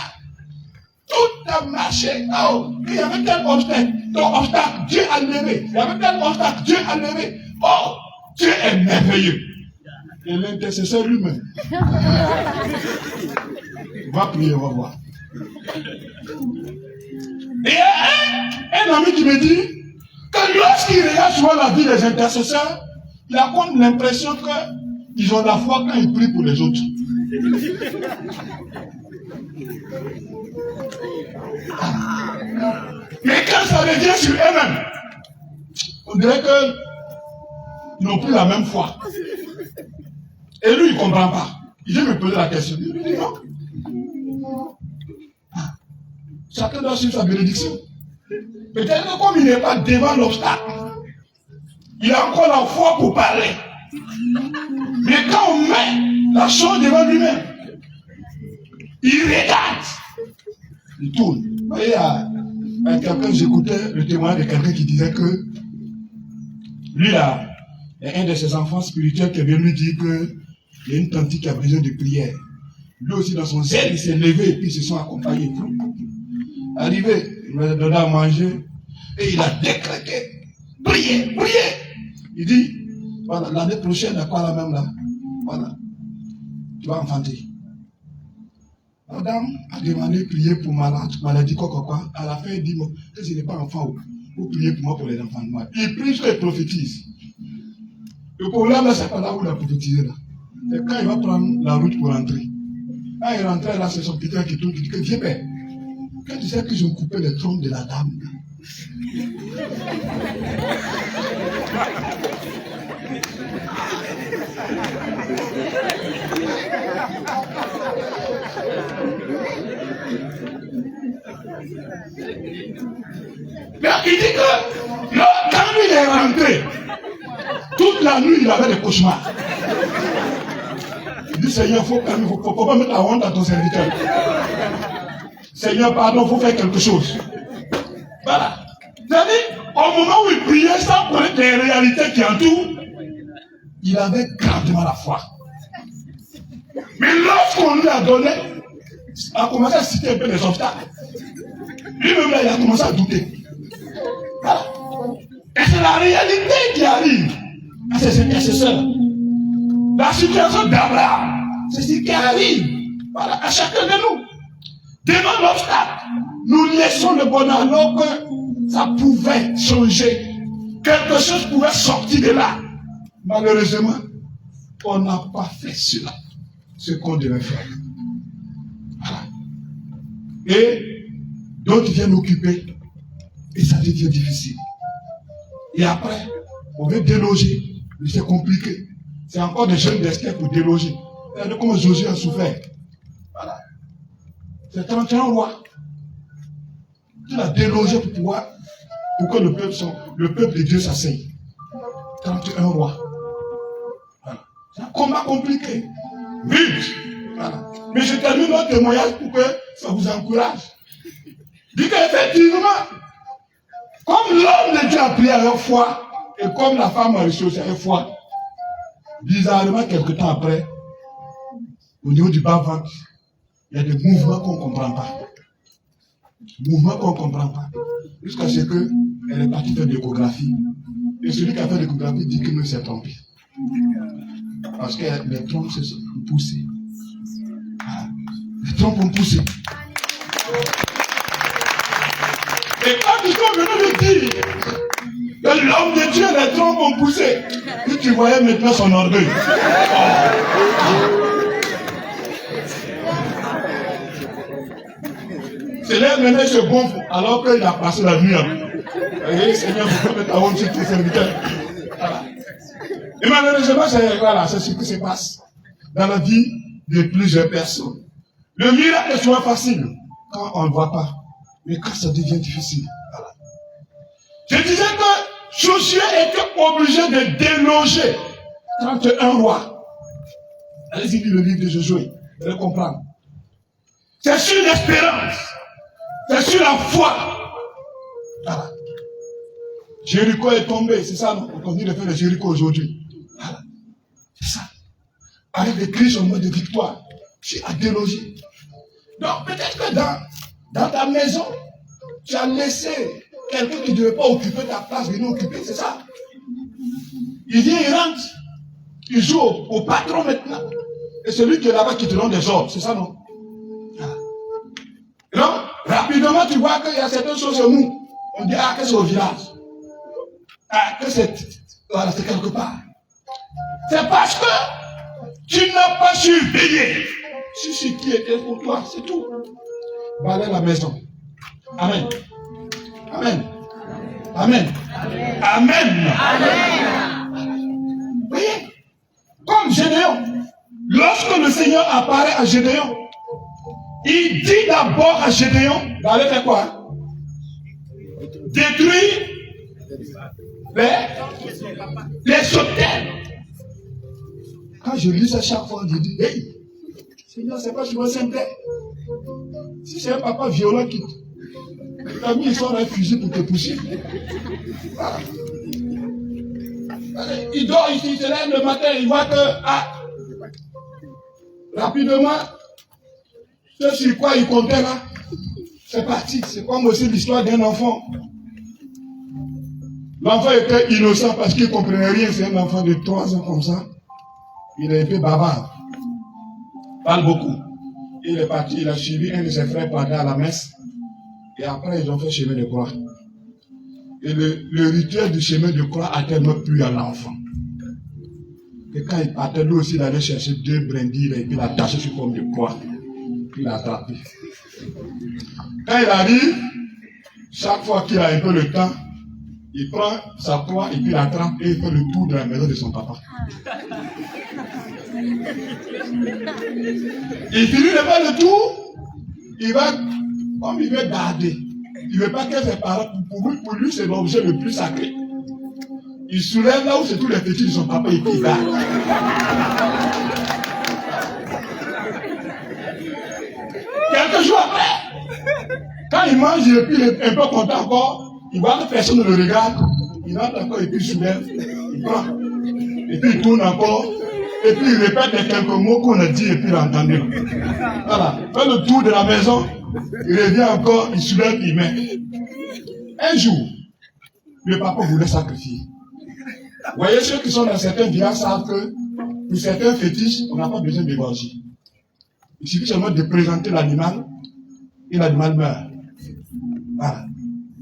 Tout a marché. Oh, il y avait tel obstacle. Ton obstacle, Dieu a levé. Il y avait tel obstacle, Dieu a levé. Oh, Dieu est merveilleux. Et l'intercesseur lui-même va prier, on va voir. Et un ami qui me dit que lorsqu'il regarde souvent la vie des intercesseurs, il a comme l'impression qu'ils ont la foi quand ils prient pour les autres. Mais quand ça revient sur eux-mêmes, on dirait qu'ils n'ont plus la même foi. Et lui, il ne comprend pas. Il vient me poser la question. Il lui dit non. Chacun doit suivre sa bénédiction. Peut-être que comme il n'est pas devant l'obstacle, il a encore la foi pour parler. Mais quand on met la chose devant lui-même, il regarde. Il tourne. Vous voyez, à quelqu'un, j'écoutais le témoignage de quelqu'un qui disait que lui, là, il y a un de ses enfants spirituels qui vient lui dire qu'il y a une tante qui a besoin de prière. Lui aussi, dans son zèle, il s'est levé et puis ils se sont accompagnés. Arrivé, il m'a donné à manger et il a décrété. Priez. Il dit, voilà, l'année prochaine, à quoi la même là? Voilà, tu vas enfanter. Madame a demandé de prier pour maladie, quoi. À la fin, il dit, que je n'ai pas enfant, vous priez pour moi pour les enfants. Il prie jusqu'à prophétise. Le problème là, c'est pas là où il a prophétisé là. C'est quand il va prendre la route pour rentrer. Quand il rentrait là, c'est son petit qui tourne, qui dit que viens père. Quand tu sais qu'ils ont coupé les trompes de la dame. Mais il dit que quand il est rentré, toute la nuit il avait des cauchemars. Il dit Seigneur, faut pas mettre la honte à ton serviteur. Seigneur, pardon, il faut faire quelque chose. Voilà. C'est-à-dire, au moment où il priait sans connaître les réalités qui entourent, il avait grandement la foi. Mais lorsqu'on lui a donné, il a commencé à citer un peu les obstacles. Lui-même là, il a commencé à douter. Voilà. Et c'est la réalité qui arrive à ses intercesseurs. La situation d'Abraham, c'est ce qui arrive voilà, à chacun de nous. Devant l'obstacle, nous laissons le bonheur alors que ça pouvait changer. Quelque chose pouvait sortir de là. Malheureusement, on n'a pas fait cela, ce qu'on devait faire. Voilà. Et d'autres viennent occuper et ça devient difficile. Et après, on veut déloger, mais c'est compliqué. C'est encore des jeunes d'Esther pour déloger. Regardez comment Josué a souffert. Voilà. C'est 31 rois. Il a délogé pour pouvoir, pour que le peuple de Dieu s'asseye. 31 rois. Voilà. C'est un combat compliqué. Vite. Voilà. Mais je termine notre témoignage pour que ça vous encourage. Dit qu'effectivement, comme l'homme de Dieu a prié avec foi, et comme la femme a reçu avec foi, bizarrement, quelque temps après, au niveau du bas-ventre, il y a des mouvements qu'on ne comprend pas. Mouvements qu'on ne comprend pas. Jusqu'à ce qu'elle est partie faire l'échographie. Et celui qui a fait l'échographie dit que nous s'est trompé. Parce que les trompes se sont poussées. Voilà. Les trompes ont poussé. Et quand ils sont venus lui dire que l'homme de Dieu, les trompes ont poussé, et tu voyais maintenant son orgueil. C'est là maintenant se gonfle alors qu'il a passé la nuit. Et Seigneur, vous pouvez ta honte sur tes serviteurs. Voilà. Et malheureusement, c'est ce qui se passe dans la vie de plusieurs personnes. Le miracle est souvent facile quand on ne voit pas. Mais quand ça devient difficile, voilà. Je disais que Josué était obligé de déloger 31 rois. Allez-y lire le livre de Josué, vous allez comprendre. C'est sur l'espérance, c'est sur la foi. Voilà. Jéricho est tombé, c'est ça, non? On continue de faire le Jéricho aujourd'hui. Voilà. C'est ça. Avec des cris en mode de victoire, tu as délogé. Donc peut-être que dans ta maison, tu as laissé quelqu'un qui ne devait pas occuper ta place, venir occuper, c'est ça. Il vient, il rentre, il joue au patron maintenant. Et celui qui est là-bas qui te donne des ordres, c'est ça, non? Donc, rapidement, tu vois qu'il y a certaines choses chez nous. On dit, ah, que c'est au village. Ah, que c'est... Voilà, c'est quelque part. C'est parce que tu n'as pas su veiller sur ce qui était pour toi, c'est tout. Balaye la maison. Amen. Amen. Amen. Amen. Amen. Voyez, comme Gédéon, lorsque le Seigneur apparaît à Gédéon, il dit d'abord à Gédéon d'aller faire quoi? Détruire les autels. Quand je lis ça chaque fois, je dis, hey, Seigneur, c'est pas souvent simple. Si c'est un papa violent qui t'a mis, il sort un fusil pour te pousser. Voilà. Il dort ici, il se lève le matin, il voit que, rapidement, ce sur quoi il comptait là, c'est parti. C'est comme aussi l'histoire d'un enfant. L'enfant était innocent parce qu'il ne comprenait rien. C'est un enfant de 3 ans comme ça. Il est un peu bavard. Parle beaucoup. Il est parti, il a suivi un de ses frères pour aller à la messe. Et après, ils ont fait chemin de croix. Et le rituel du chemin de croix a tellement plu à l'enfant. Et quand il partait, lui aussi, il allait chercher 2 brindilles et puis il a attaché sur forme de croix. Puis il a attrapé. Quand il arrive, chaque fois qu'il a un peu le temps, il prend sa croix et puis il l'attrape et il fait le tour de la maison de son papa. Il finit de faire le tour, il va, comme il veut garder, il ne veut pas que ses parents, pour lui c'est l'objet le plus sacré. Il soulève là où c'est tous les petits de son papa et puis il garde. Quelques jours après, quand il mange et puis il est un peu content encore, il voit que personne ne le regarde, il entre encore et puis il soulève, il prend, et puis il tourne encore, et puis il répète les quelques mots qu'on a dit et puis il a entendu. Voilà, fait le tour de la maison, il revient encore, il soulève, il met. Un jour, le papa voulait sacrifier. Vous voyez, ceux qui sont dans certains villages savent que pour certains fétiches, on n'a pas besoin d'égorger. Il suffit seulement de présenter l'animal et l'animal meurt. Voilà.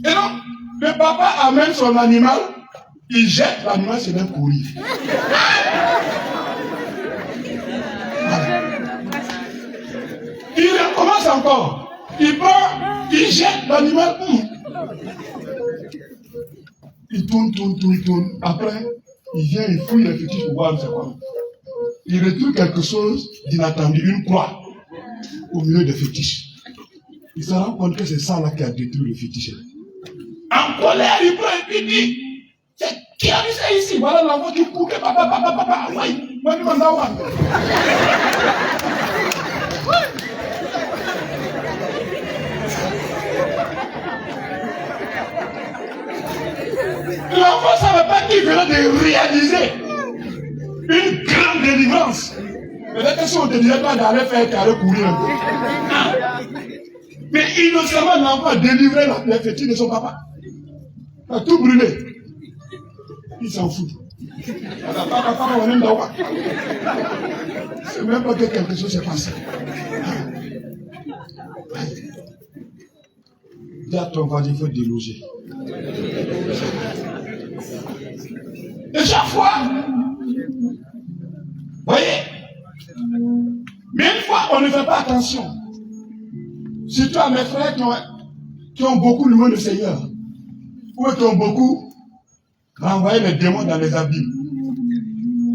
Et donc, le papa amène son animal, il jette l'animal, c'est même courir. Voilà. Il recommence encore. Il prend, il jette l'animal. Il tourne. Après, il vient, il fouille le fétiche pour voir c'est quoi. Il retrouve quelque chose d'inattendu, une croix au milieu des fétiches. Il se rend compte que c'est ça là qui a détruit le fétiche. En colère, il prend et puis dit, c'est qui a mis ça ici? Voilà l'enfant qui court, papa, oui, moi je m'en vais. L'enfant ne savait pas qu'il venait de réaliser une grande délivrance. Peut-être que si on te disait pas d'aller faire carré courir un peu. Mais innocemment, l'enfant a délivré la fétiche de son papa. Il a tout brûlé. Il s'en fout. C'est même pas que quelque chose s'est passé. Dis à ton voisin, il faut déloger. Et chaque fois, vous voyez, mais une fois, on ne fait pas attention. Surtout à mes frères qui ont beaucoup loué le Seigneur, ou qui ont beaucoup renvoyé les démons dans les abîmes.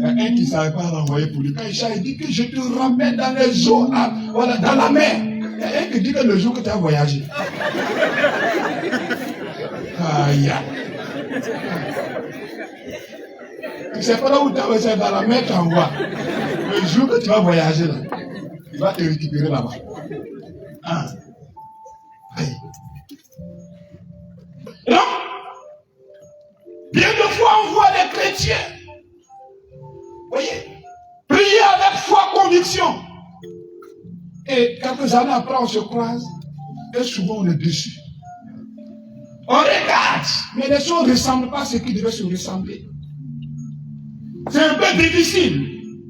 Il y a un qui ne savait pas renvoyer pour lui. Quand il dit que je te ramène dans les eaux, voilà, dans la mer. Il y a un qui dit que le jour que tu as voyagé. Aïe. Tu ne sais pas là où tu as voyagé, dans la mer, tu envoies. Le jour que tu vas voyager là, il va te récupérer là-bas. Ah. Aïe. Et donc, bien de fois on voit les chrétiens, voyez, prier avec foi, conviction. Et quelques années après, on se croise, et souvent on est déçu. On regarde, mais les choses ne ressemblent pas à ce qui devait se ressembler. C'est un peu difficile,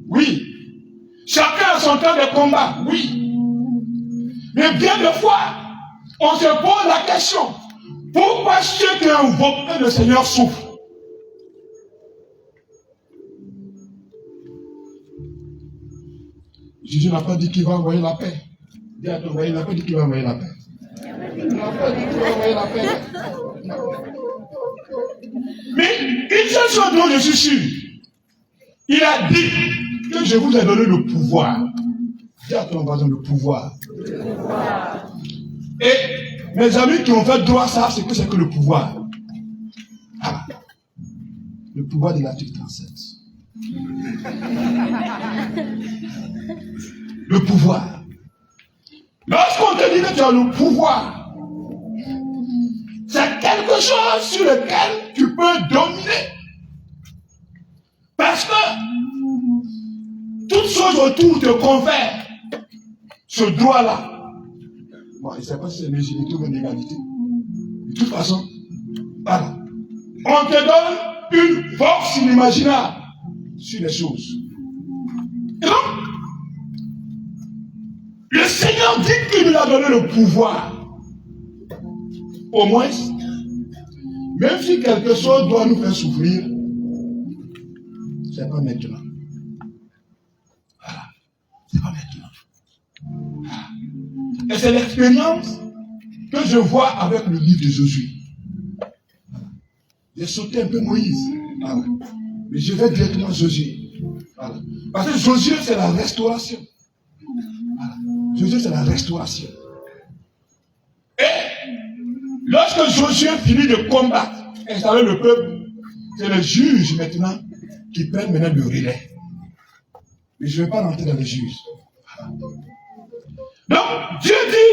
oui. Chacun a son temps de combat, oui. Mais bien de fois, on se pose la question, pourquoi ceux qui invoquent le Seigneur souffrent? Jésus n'a pas dit qu'il va envoyer la paix. Il n'a pas dit qu'il va envoyer la paix. Il n'a pas dit qu'il va envoyer la paix. Mais une seule chose dont je suis sûr, il a dit que je vous ai donné le pouvoir. Dis à ton voisin le pouvoir. Et mes amis qui ont fait droit ça, c'est que le pouvoir. Ah. Le pouvoir de l'article 37. Le pouvoir. Lorsqu'on te dit que tu as le pouvoir, c'est quelque chose sur lequel tu peux dominer. Parce que toutes choses autour te confèrent ce droit-là. Bon, je ne sais pas si c'est l'égalité ou l'égalité. De toute façon, voilà. On te donne une force inimaginable sur les choses. Et donc, le Seigneur dit qu'il nous a donné le pouvoir. Au moins, même si quelque chose doit nous faire souffrir, c'est pas maintenant. Voilà. C'est pas maintenant. Voilà. Et c'est l'expérience que je vois avec le livre de Josué. J'ai sauté un peu Moïse. Voilà. Mais je vais directement à Josué. Voilà. Parce que Josué, c'est la restauration. Voilà. Josué, c'est la restauration. Et lorsque Josué finit de combattre, installer le peuple, c'est les juges maintenant qui prennent maintenant le relais. Mais je ne vais pas rentrer dans les juges. Voilà. Donc, Dieu dit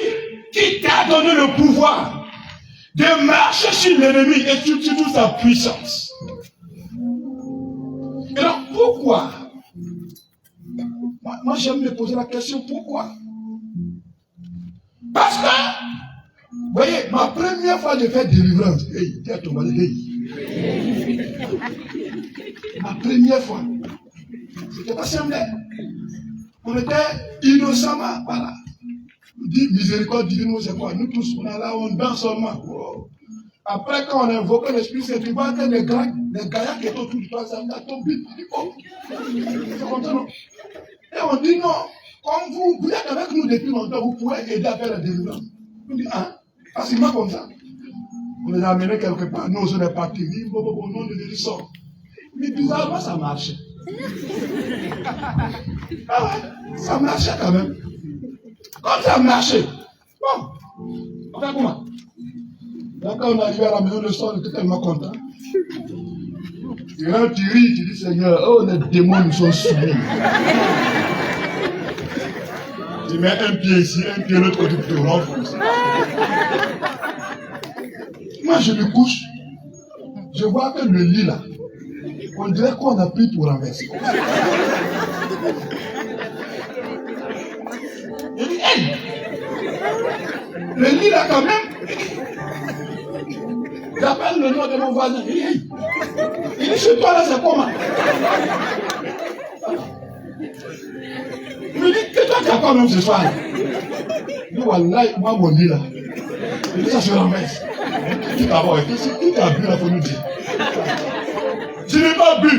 qu'il t'a donné le pouvoir de marcher sur l'ennemi et sur toute sa puissance. Et donc, pourquoi? Moi, j'aime me poser la question, pourquoi? Parce que, vous voyez, ma première fois de faire délivrance, hey, dis à ton mari, hey, Ma première fois. C'était pas simple. On était innocemment, voilà. On dit miséricorde divine, c'est quoi? Nous tous, on est là, on danse seulement. Wow. Après, quand on a invoqué l'Esprit Saint, tu vois que les gaillards qui étaient autour de toi, ça m'a tombé. C'est comme ça, non? Et on dit non, comme vous êtes avec nous depuis longtemps, vous pouvez aider à faire la délivrance. On dit, hein, facilement comme ça. On les a amenés quelque part, nous on est partis, au nom de Jésus sort. Mais bizarrement, ça marchait. Ah ouais, ça marchait quand même. Comme ça marchait. Bon, on fait comment? Donc quand on est arrivé à la maison, le soir, on était tellement content. Et là, tu ris, tu dis, Seigneur, oh, les démons nous sont soumis. Tu mets un pied ici, un pied de l'autre côté, tu te renforces. Moi, je me couche, je vois que le lit là, on dirait qu'on a pris pour renverser. Je dis, hey! Le lit là, quand même, j'appelle le nom de mon voisin. Il dit, hey! Il dit, chez toi là, c'est comment? Il me dit, c'est toi qui as quoi même ce soir là? Il dit, voilà, moi, mon lit là. Il dit, ça se renverse. Qui t'a bu là, faut nous dire. Je n'ai pas bu.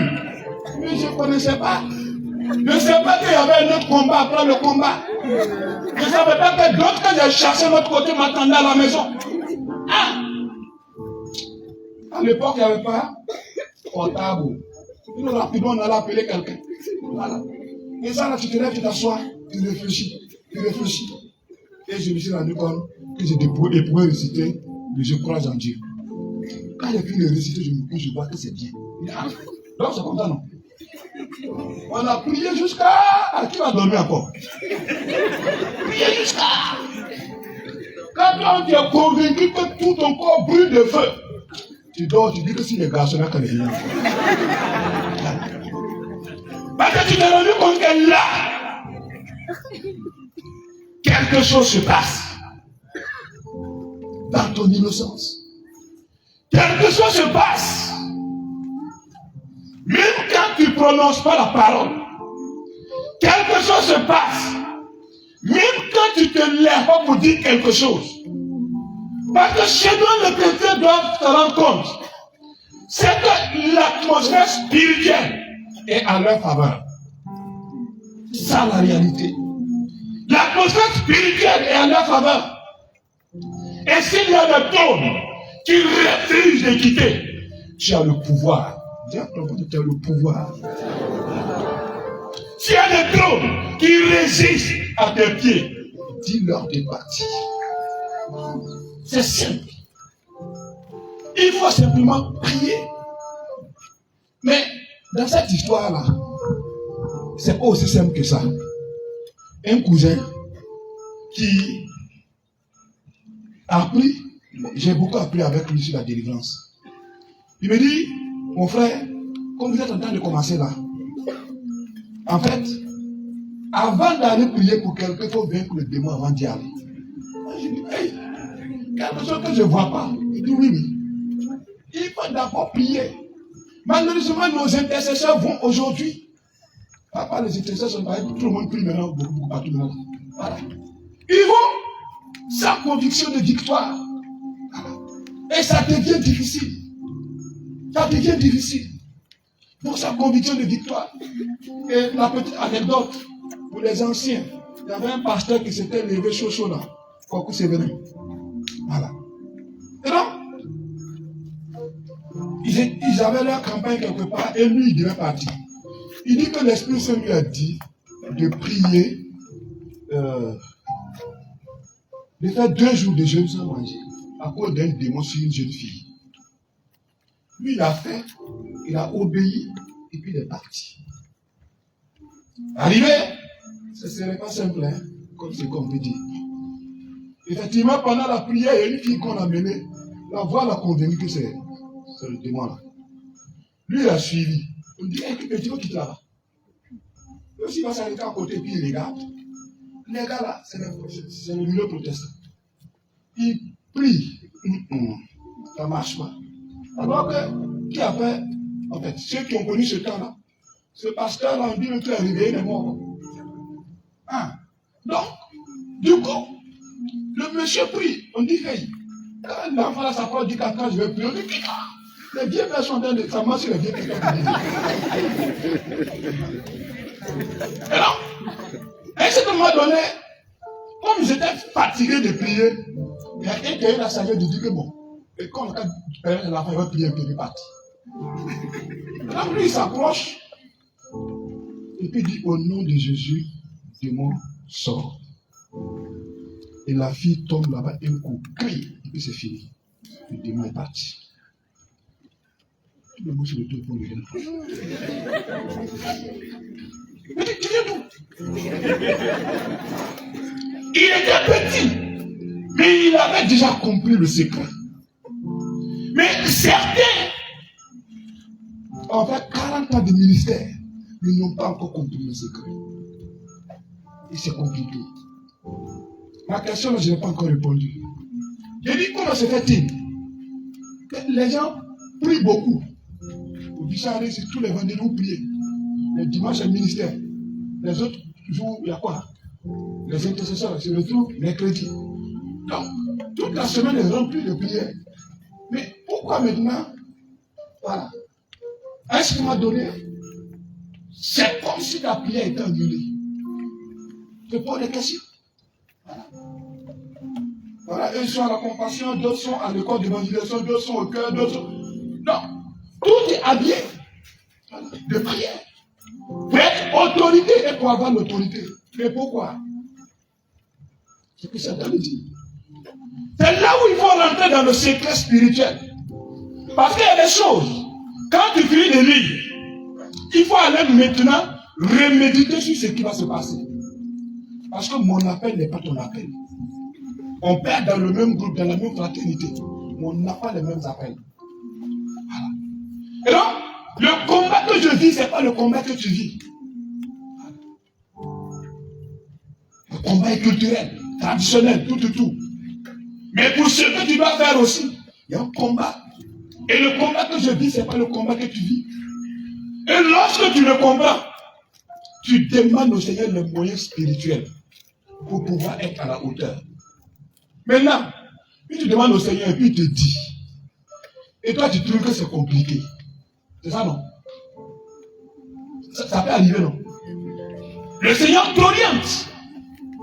Mais je ne connaissais pas. Je ne savais pas qu'il y avait un autre combat après le combat. Je ne savais pas que d'autres que j'ai cherché de l'autre côté m'attendaient à la maison. Ah! À l'époque, il n'y avait pas portable. Nous, rapidement, on allait appeler quelqu'un. Voilà. Et ça, là, tu te lèves, tu t'assois, tu réfléchis. Et je me suis rendu compte que j'ai éprouvé réciter le je crois en Dieu. Quand j'ai fini de réciter, je me couche, je vois que c'est bien. Donc c'est comme ça, non? On a prié jusqu'à... Qui va dormir encore? Prié jusqu'à... Quand tu es convaincu que tout ton corps brûle de feu, tu dors, tu dis que si les garçons là, quand ils viennent. Parce que tu t'es rendu compte que là, quelque chose se passe dans ton innocence. Quelque chose se passe. Même quand tu ne prononces pas la parole, quelque chose se passe. Même quand tu te lèves pas pour dire quelque chose. Parce que chez nous, les chrétiens doivent se rendre compte. C'est que l'atmosphère spirituelle est à leur faveur. C'est ça la réalité. L'atmosphère spirituelle est à leur faveur. Et s'il y a des trônes qui refusent de quitter, tu as le pouvoir. Dis à ton côté, tu as le pouvoir. S'il y a des trônes qui résistent à tes pieds, dis-leur de partir. C'est simple. Il faut simplement prier. Mais dans cette histoire-là, c'est pas aussi simple que ça. Un cousin qui a appris, j'ai beaucoup appris avec lui sur la délivrance. Il me dit, mon frère, comme vous êtes en train de commencer là, en fait, avant d'aller prier pour quelqu'un, il faut vaincre le démon avant d'y aller. Je dis, hey, quelque chose que je ne vois pas. Il dit, oui, oui. Il faut d'abord prier. Malheureusement, nos intercesseurs vont aujourd'hui. Pas les intercesseurs, tout le monde prie maintenant, beaucoup partout maintenant. Voilà. Ils vont sans conviction de victoire. Et ça devient difficile. Ça devient difficile. Pour sa conviction de victoire. Et la petite anecdote pour les anciens, il y avait un pasteur qui s'était levé chaud là. Pour c'est venu. Voilà. Et donc, ils avaient leur campagne quelque part et lui, il devait partir. Il dit que l'Esprit Saint lui a dit de prier, de faire 2 jours de jeûne sans manger à cause d'un démon sur une jeune fille. Lui, il a fait, il a obéi et puis il est parti. Arrivé, ce ne serait pas simple, hein, comme c'est qu'on peut dire. Effectivement, pendant la prière, il y a une fille qu'on a menée. La voix l'a convaincu que c'est le démon là. Lui, il a suivi. On dit, hey, tu veux quitter là-bas. Lui aussi, il va s'arrêter à côté, puis il regarde. Les gars là, c'est le milieu protestant. Il prie. Ça ne marche pas. Alors que, qui a fait, en fait, ceux qui ont connu ce temps-là, ce pasteur-là, on dit que tu es réveillé des morts. Hein? Donc, du coup, le monsieur prie, on dit, hey, quand l'enfant là s'approche, dit quand je vais prier, on dit, les vieilles personnes sont en train de s'amasser les vieilles personnes. Et là, à un certain moment donné, comme ils étaient fatigués de prier, il y a un qui a eu la sagesse de dire que bon, et quand l'enfant va prier un peu, il est parti. Là, lui, il s'approche, et puis il dit, au nom de Jésus, le démon sort. Et la fille tombe là-bas, et un coup, crie, et puis c'est fini. Le démon est parti. Tout le monde se retourne pour le démon. Mais qui vient d'où? Il était petit, mais il avait déjà compris le secret. Mais certains ont fait 40 ans de ministère, mais n'ont pas encore compris le secret. Et c'est compliqué. Ma question, je n'ai pas encore répondu. J'ai dit, comment se fait-il que les gens prient beaucoup? Au Bichard, c'est tous les vendredis, vous priez. Le dimanche, c'est le ministère. Les autres jours, il y a quoi? Les intercesseurs, c'est le jour, mercredi. Donc, toute la semaine est remplie de prières. Mais pourquoi maintenant? Voilà. À ce moment donné, c'est comme si la prière était annulée. Je pose des questions. Voilà. Voilà, eux sont à la compassion, d'autres sont à l'école d'évangélisation, d'autres sont au cœur, d'autres sont... Non, tout est habillé de prière. Pour être autorité et pour avoir l'autorité. Mais pourquoi? C'est ce que Satan dit. C'est là où il faut rentrer dans le secret spirituel. Parce qu'il y a des choses. Quand tu finis de lire, il faut aller maintenant reméditer sur ce qui va se passer. Parce que mon appel n'est pas ton appel. On perd dans le même groupe, dans la même fraternité. Mais on n'a pas les mêmes appels. Voilà. Et donc, le combat que je vis, ce n'est pas le combat que tu vis. Le combat est culturel, traditionnel, tout. Mais pour ce que tu dois faire aussi, il y a un combat. Et le combat que je vis, ce n'est pas le combat que tu vis. Et lorsque tu le comprends, tu demandes au Seigneur les moyens spirituels pour pouvoir être à la hauteur. Maintenant, puis tu demandes au Seigneur et puis il te dit. Et toi, tu trouves que c'est compliqué. C'est ça, non? Ça peut arriver, non? Le Seigneur t'oriente.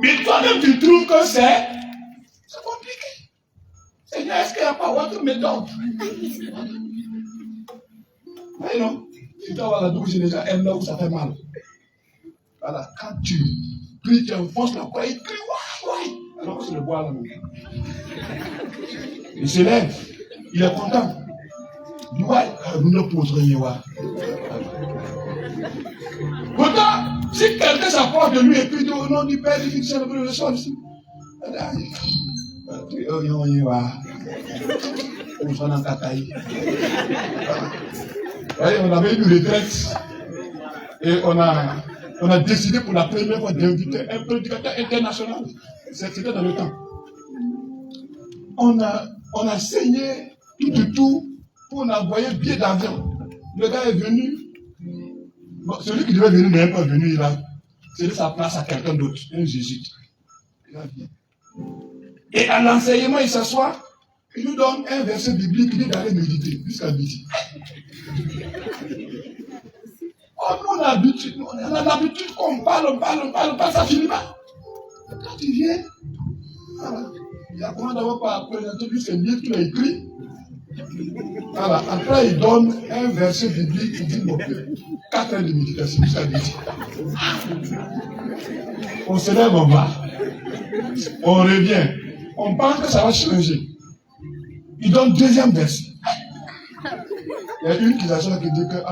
Mais toi-même, tu trouves que c'est compliqué. Seigneur, est-ce qu'il n'y a pas autre méthode? Oui, non? Si tu as la douche, déjà, elle là où ça fait mal. Voilà, quand tu pries, tu enfonces la croix, il crie, ouais. Alors que c'est le bois là même. Il se lève, il est content. Il dit, ouais, nous ne poserons rien. Pourtant, si quelqu'un s'approche de lui et puis dit au nom du Père, du Fils, du Saint-Esprit, le sol ici. On s'en a cataille. On avait une retraite et on a décidé pour la première fois d'inviter un prédicateur international. C'était dans le temps. On a saigné tout pour envoyer un billet d'avion. Le gars est venu. Bon, celui qui devait venir n'est même pas venu. Il a cédé sa place à quelqu'un d'autre, un jésuite. Il a bien. Et à l'enseignement, il s'assoit. Il nous donne un verset biblique. Il dit d'aller méditer jusqu'à midi. Oh, nous, on a l'habitude qu'on parle, ça finit pas. Quand tu viens, voilà. Il y a comment d'abord pas présenter lui ses livres qu'il a écrit. Voilà. Après, il donne un verset biblique, il dit, bon, 4 heures de méditation, jusqu'à midi. On se lève, on va. On revient. On pense que ça va changer. Il donne deuxième verset. Il y a une qui s'assure qui dit que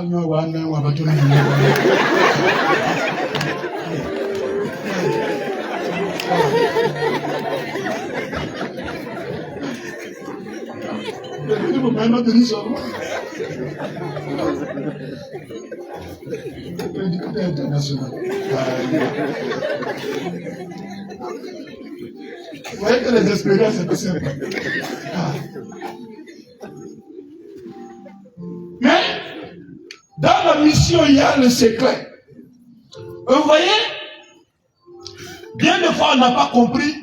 prédicateur international. Vous voyez que les expériences, c'est pas simple. la mission, il y a le secret. Vous voyez, bien des fois, on n'a pas compris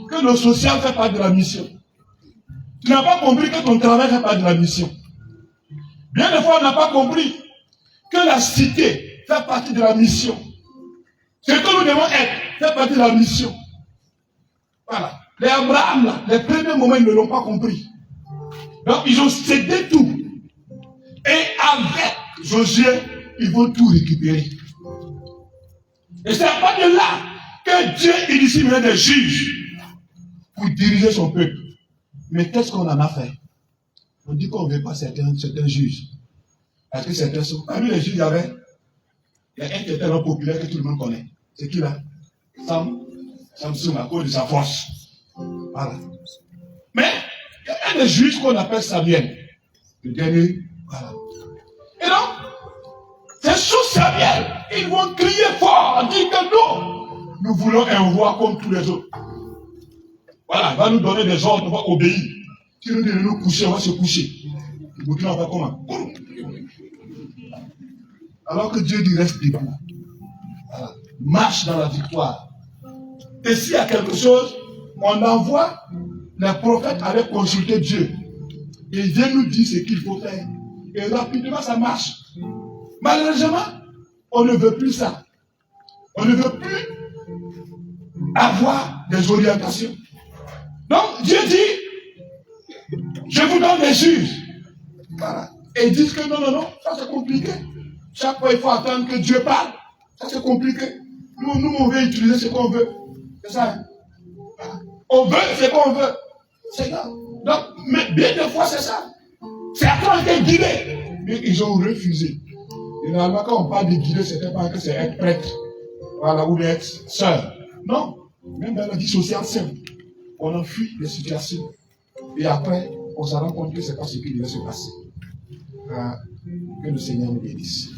que le social fait partie de la mission. Tu n'as pas compris que ton travail fait partie de la mission. Bien des fois, on n'a pas compris que la cité fait partie de la mission. Ce que nous devons être fait partie de la mission. Voilà. Les Abraham, là, les premiers moments, ils ne l'ont pas compris. Donc, ils ont cédé tout. Et avec Josué, ils vont tout récupérer. Et c'est à partir de là que Dieu initie maintenant des juges pour diriger son peuple. Mais qu'est-ce qu'on en a fait? On dit qu'on ne veut pas certains juges. Parce que certains sont... Parmi les juges, il y a un qui était un populaire que tout le monde connaît. C'est qui là? Samson, à cause de sa force. Voilà. Mais, il y a un des juges qu'on appelle Samuel. Le dernier, voilà. Et donc, c'est sous Samuel, ils vont crier fort, dire que nous voulons un roi comme tous les autres. Voilà, il va nous donner des ordres, on va obéir. Si nous devons nous coucher, on va se coucher. Le Burkina, on va comment? Alors que Dieu dit reste debout. Voilà. Marche dans la victoire. Et s'il y a quelque chose, on envoie les prophètes aller consulter Dieu. Et il vient nous dire ce qu'il faut faire. Et rapidement, ça marche. Malheureusement, on ne veut plus ça. On ne veut plus avoir des orientations. Donc, Dieu dit, je vous donne des juges. Voilà. Et ils disent que non, ça c'est compliqué. Chaque fois, il faut attendre que Dieu parle. Ça c'est compliqué. Nous, on veut utiliser ce qu'on veut. C'est ça. Voilà. On veut ce qu'on veut. C'est ça. Donc, mais bien des fois, c'est ça. Certains ont été guidés. Mais ils ont refusé. Et normalement, quand on parle de guider, c'était pas que c'est être prêtre. Voilà, ou être sœur. Non. Même dans la vie sociale simple, on enfuit les situations. Et après, on se rend compte que ce n'est pas ce qui devait se passer. Que le Seigneur nous bénisse.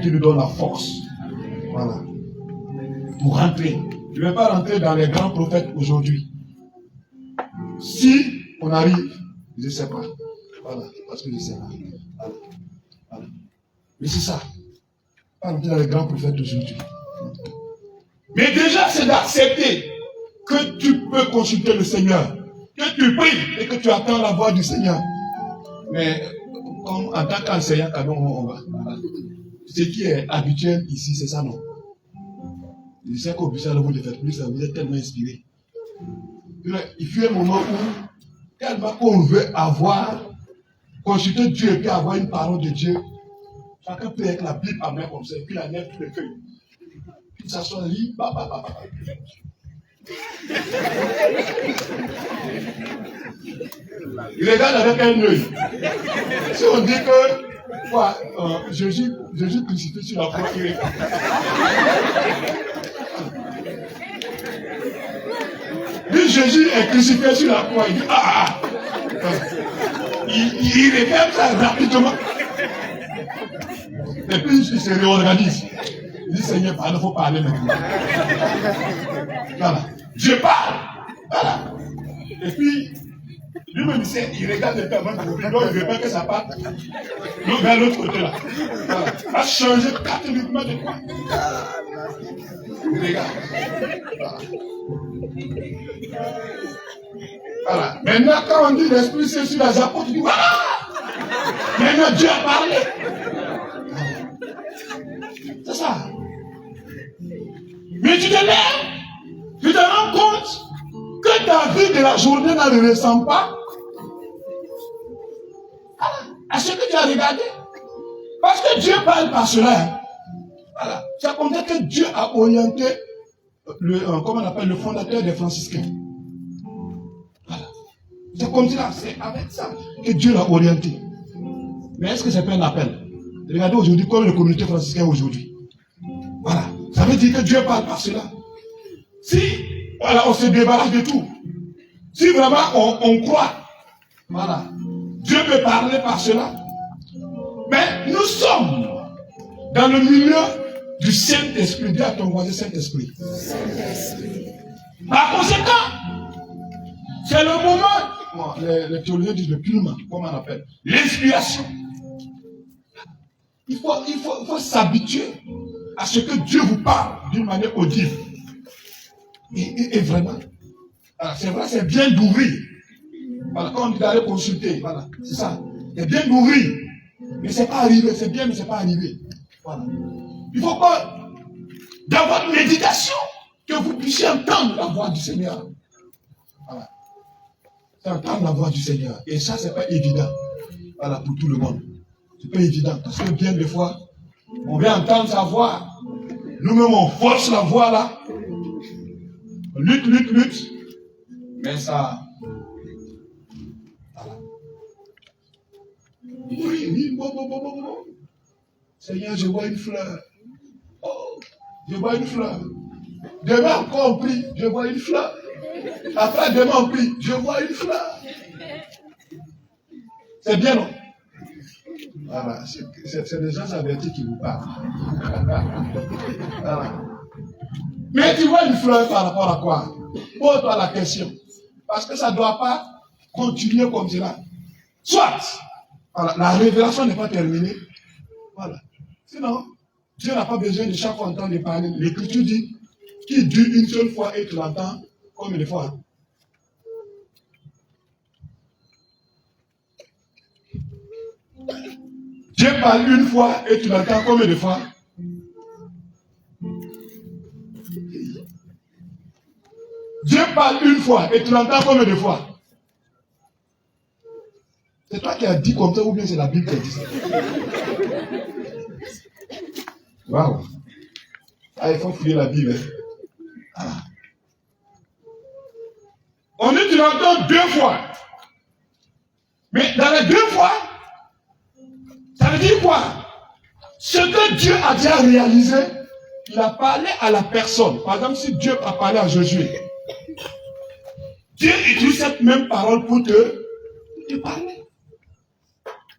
Qu'il nous donne la force. Voilà. Pour rentrer. Je ne vais pas rentrer dans les grands prophètes aujourd'hui. Si on arrive, je ne sais pas. Voilà, parce que je ne sais pas. Voilà. Mais c'est ça. Pas rentrer dans les grands prophètes d'aujourd'hui. Mais déjà, c'est d'accepter que tu peux consulter le Seigneur, que tu pries et que tu attends la voix du Seigneur. Mais comme en tant qu'enseignant, on va. Ce qui est habituel ici, c'est ça, non? Je sais qu'au Bruxelles, vous ne faites plus ça, vous êtes tellement inspiré. Il fut un moment où, tellement qu'on veut avoir, consulter Dieu et puis avoir une parole de Dieu, chacun peut avec la Bible à main comme ça, et puis la lève tous les feuilles. Puis ça soit lit, Il regarde avec un œil. Si on dit que Jésus crucifié sur la croix, il regarde. Puis Jésus est crucifié sur la croix, il dit il regarde ça rapidement. Et puis il se réorganise. Il dit Seigneur, il faut parler maintenant. Voilà. Je parle. Voilà. Et puis, lui-même, il regarde le paiement de l'autre, donc il ne veut pas que ça parte. Donc, vers l'autre côté là. Voilà. Il va changer 4 mouvements de quoi. Il regarde. Voilà. Maintenant, quand on dit l'Esprit Saint sur les apôtres, il dit voilà. Maintenant, Dieu a parlé. C'est ça. Mais tu te lèves, tu te rends compte que ta vie de la journée ne ressemble pas à ce que tu as regardé. Parce que Dieu parle par cela. Voilà. Ça compte que Dieu a orienté comment on appelle, le fondateur des franciscains. Voilà. C'est comme ça, c'est avec ça que Dieu l'a orienté. Mais est-ce que c'est pas un appel? Regardez aujourd'hui comme les communautés franciscaines aujourd'hui. Voilà. Ça veut dire que Dieu parle par cela. Si voilà, on se débarrasse de tout, si vraiment on croit, voilà, Dieu peut parler par cela. Mais nous sommes dans le milieu du Saint-Esprit. Dis à ton voisin Saint-Esprit. Par conséquent, c'est le moment, les théologiens disent le purement, comment on appelle, l'inspiration. Il faut s'habituer à ce que Dieu vous parle d'une manière audible. Et vraiment, c'est vrai, c'est bien d'ouvrir. Voilà, quand on dit d'aller consulter, voilà, c'est ça. C'est bien d'ouvrir. Mais c'est pas arrivé, c'est bien, mais c'est pas arrivé. Voilà. Il faut pas, dans votre méditation, que vous puissiez entendre la voix du Seigneur. Voilà. C'est entendre la voix du Seigneur. Et ça, c'est pas évident. Voilà, pour tout le monde. C'est pas évident. Parce que bien des fois, on vient entendre sa voix. Nous-mêmes, on force la voix là. On lutte. Mais ça. Voilà. Oui, bon. Seigneur, je vois une fleur. Oh, je vois une fleur. Demain encore on prie, je vois une fleur. Après demain on prie, je vois une fleur. C'est bien, non? Voilà, c'est des gens avertis qui vous parlent. Voilà. Mais tu vois une fleur par rapport à quoi? Pose-toi la question. Parce que ça ne doit pas continuer comme cela. Soit, voilà, la révélation n'est pas terminée. Voilà. Sinon, Dieu n'a pas besoin de chaque fois entendre parler. L'Écriture dit qu'il dit une seule fois et tu l'entends combien de fois? Dieu parle une fois et tu l'entends combien de fois? Dieu parle une fois et tu l'entends combien de fois? C'est toi qui as dit comme ça ou bien c'est la Bible qui a dit ça? Waouh! Ah, il faut fouiller la Bible. Ah. On dit tu l'entends 2 fois. Mais dans les 2 fois, ça veut dire quoi? Ce que Dieu a déjà réalisé, il a parlé à la personne. Par exemple, si Dieu a parlé à Josué, Dieu utilise cette même parole pour te parler.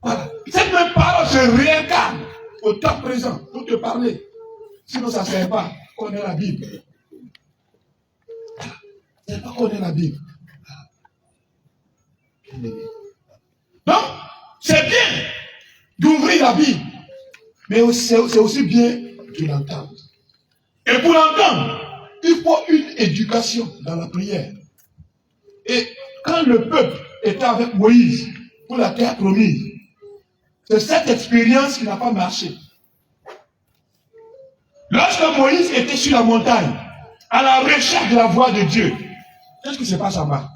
Voilà. Cette même parole se réincarne au temps présent pour te parler. Sinon, ça ne sert pas qu'on ait la Bible. Ça ne sert pas qu'on ait la Bible. Donc, c'est bien d'ouvrir la Bible, mais c'est aussi bien de l'entendre. Et pour l'entendre, il faut une éducation dans la prière. Et quand le peuple était avec Moïse pour la terre promise, c'est cette expérience qui n'a pas marché. Lorsque Moïse était sur la montagne, à la recherche de la voix de Dieu, qu'est-ce qui se passe en bas?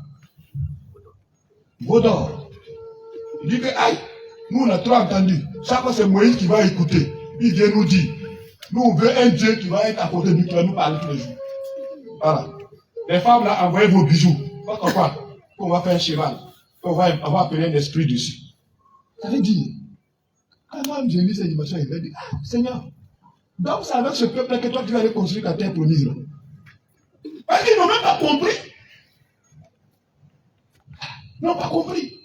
Vaudor. Il dit que, aïe, nous on a trop entendu. Chaque fois c'est Moïse qui va écouter. Il vient nous dire, nous on veut un Dieu qui va être à côté de nous, qui va nous parler tous les jours. Voilà. Les femmes là, envoyez vos bijoux. Pas quoi? On va faire un cheval. On va appeler un esprit dessus. Ça veut dire, quand moi j'ai lu cette dimension, il va dire, ah, Seigneur, donc c'est avec ce peuple que toi tu vas aller construire ta terre promise. Parce qu'ils n'ont même pas compris. Ils n'ont pas compris.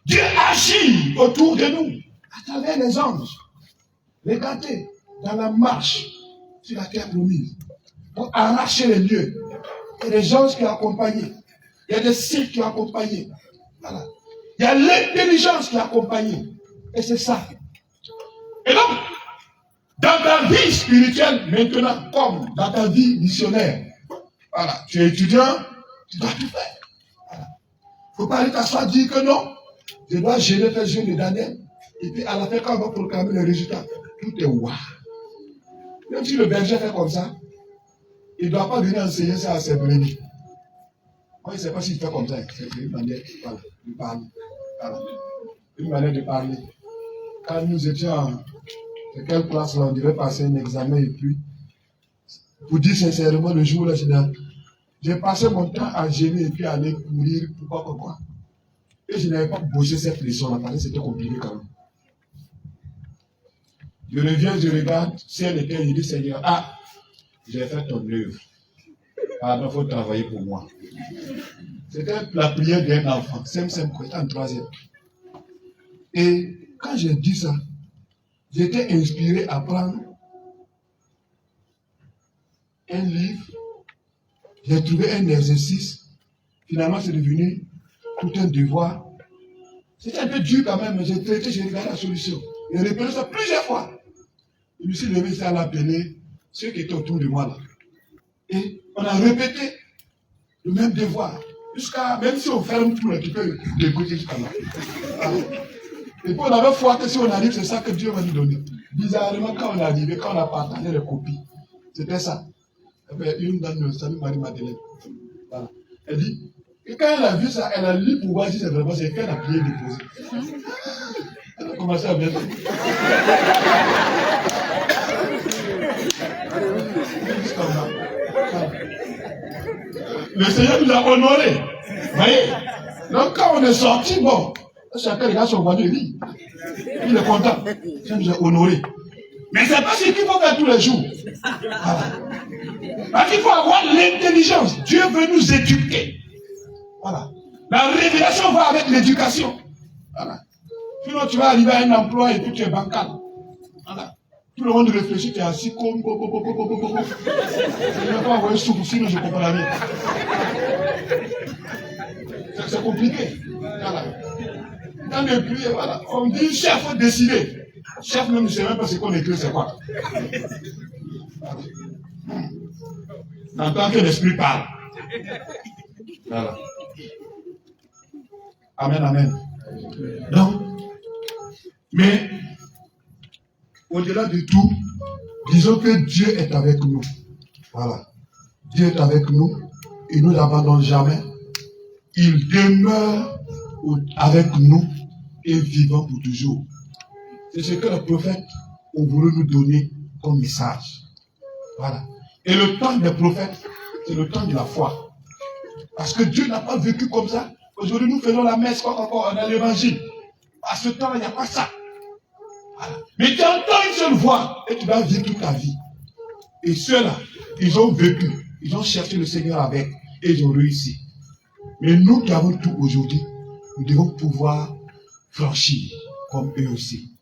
Dieu agit autour de nous, à travers les anges. Regardez, dans la marche sur la terre promise, pour arracher les lieux. Il y a des anges qui ont accompagné. Il y a des signes qui ont accompagné. Voilà. Il y a l'intelligence qui a accompagné. Et c'est ça. Et donc, dans ta vie spirituelle, maintenant, comme dans ta vie missionnaire, voilà, tu es étudiant, tu dois tout faire. Voilà. Il ne faut pas aller t'asseoir dire que non, je dois gérer tes jeunes de Daniel. Et puis à la fin, quand on va proclamer le résultat, tout est waouh. Même si le berger fait comme ça, il ne doit pas venir enseigner ça à ses brebis. Moi, je ne sais pas s'il fait comme ça. C'est une manière de parler. Voilà. Une manière de parler. Quand nous étions en quelle classe là, on devait passer un examen et puis, pour dire sincèrement, le jour là, j'ai passé mon temps à gêner et puis à aller courir, pourquoi. Et je n'avais pas bougé cette leçon là, parce que c'était compliqué quand même. Je reviens, je regarde, si elle était, je dis Seigneur, ah, j'ai fait ton œuvre. Ah, il faut travailler pour moi. C'était la prière d'un enfant, Sem quoi, en 3e. Et quand j'ai dit ça, j'étais inspiré à prendre un livre, j'ai trouvé un exercice, finalement c'est devenu tout un devoir. C'était un peu dur quand même, mais j'ai traité, j'ai regardé la solution. J'ai répété ça plusieurs fois. Je me suis levé à l'appeler ceux qui étaient autour de moi là. Et on a répété le même devoir. Jusqu'à, même si on ferme tout, tu peux l'écouter jusqu'à là. Et puis on avait foi que si on arrive, c'est ça que Dieu va nous donner. Bizarrement, quand on est arrivé, quand on a partagé les copies, c'était ça. Et bien, une dame me salue, Marie-Madeleine. Voilà. Elle dit, et quand elle a vu ça, elle a lu pour voir si c'est vraiment, c'est qu'elle a prié déposé. Elle a commencé à bien faire. Le Seigneur nous a honorés. Vous voyez? Donc quand on est sorti, bon, chacun regarde son voisin et dit, il est content. Ça nous a honorés. Mais c'est pas ce qu'il faut faire tous les jours. Voilà. Parce qu'il faut avoir l'intelligence. Dieu veut nous éduquer. Voilà. La révélation va avec l'éducation. Voilà. Sinon, tu vas arriver à un emploi et puis tu es bancal. Voilà. Tout le monde réfléchit, tu es assis comme. Je ne vais pas envoyer soupe, sinon je ne comprends rien. C'est compliqué. Voilà. Dans le prier, voilà. On dit chef, faut décider. Chef même ne sait même pas ce qu'on écrit, c'est quoi. En tant que l'esprit parle. Voilà. Amen, amen. Donc, mais, au-delà de tout, disons que Dieu est avec nous. Voilà. Dieu est avec nous. Il ne nous abandonne jamais. Il demeure avec nous et vivant pour toujours. C'est ce que les prophètes ont voulu nous donner comme message. Voilà. Et le temps des prophètes, c'est le temps de la foi. Parce que Dieu n'a pas vécu comme ça. Aujourd'hui, nous faisons la messe, quoi encore, on a l'évangile. À ce temps-là, il n'y a pas ça. Voilà. Mais tu entends une seule voix et tu dois vivre toute ta vie. Et ceux-là, ils ont vécu, ils ont cherché le Seigneur avec et ils ont réussi. Mais nous qui avons tout aujourd'hui, nous devons pouvoir franchir comme eux aussi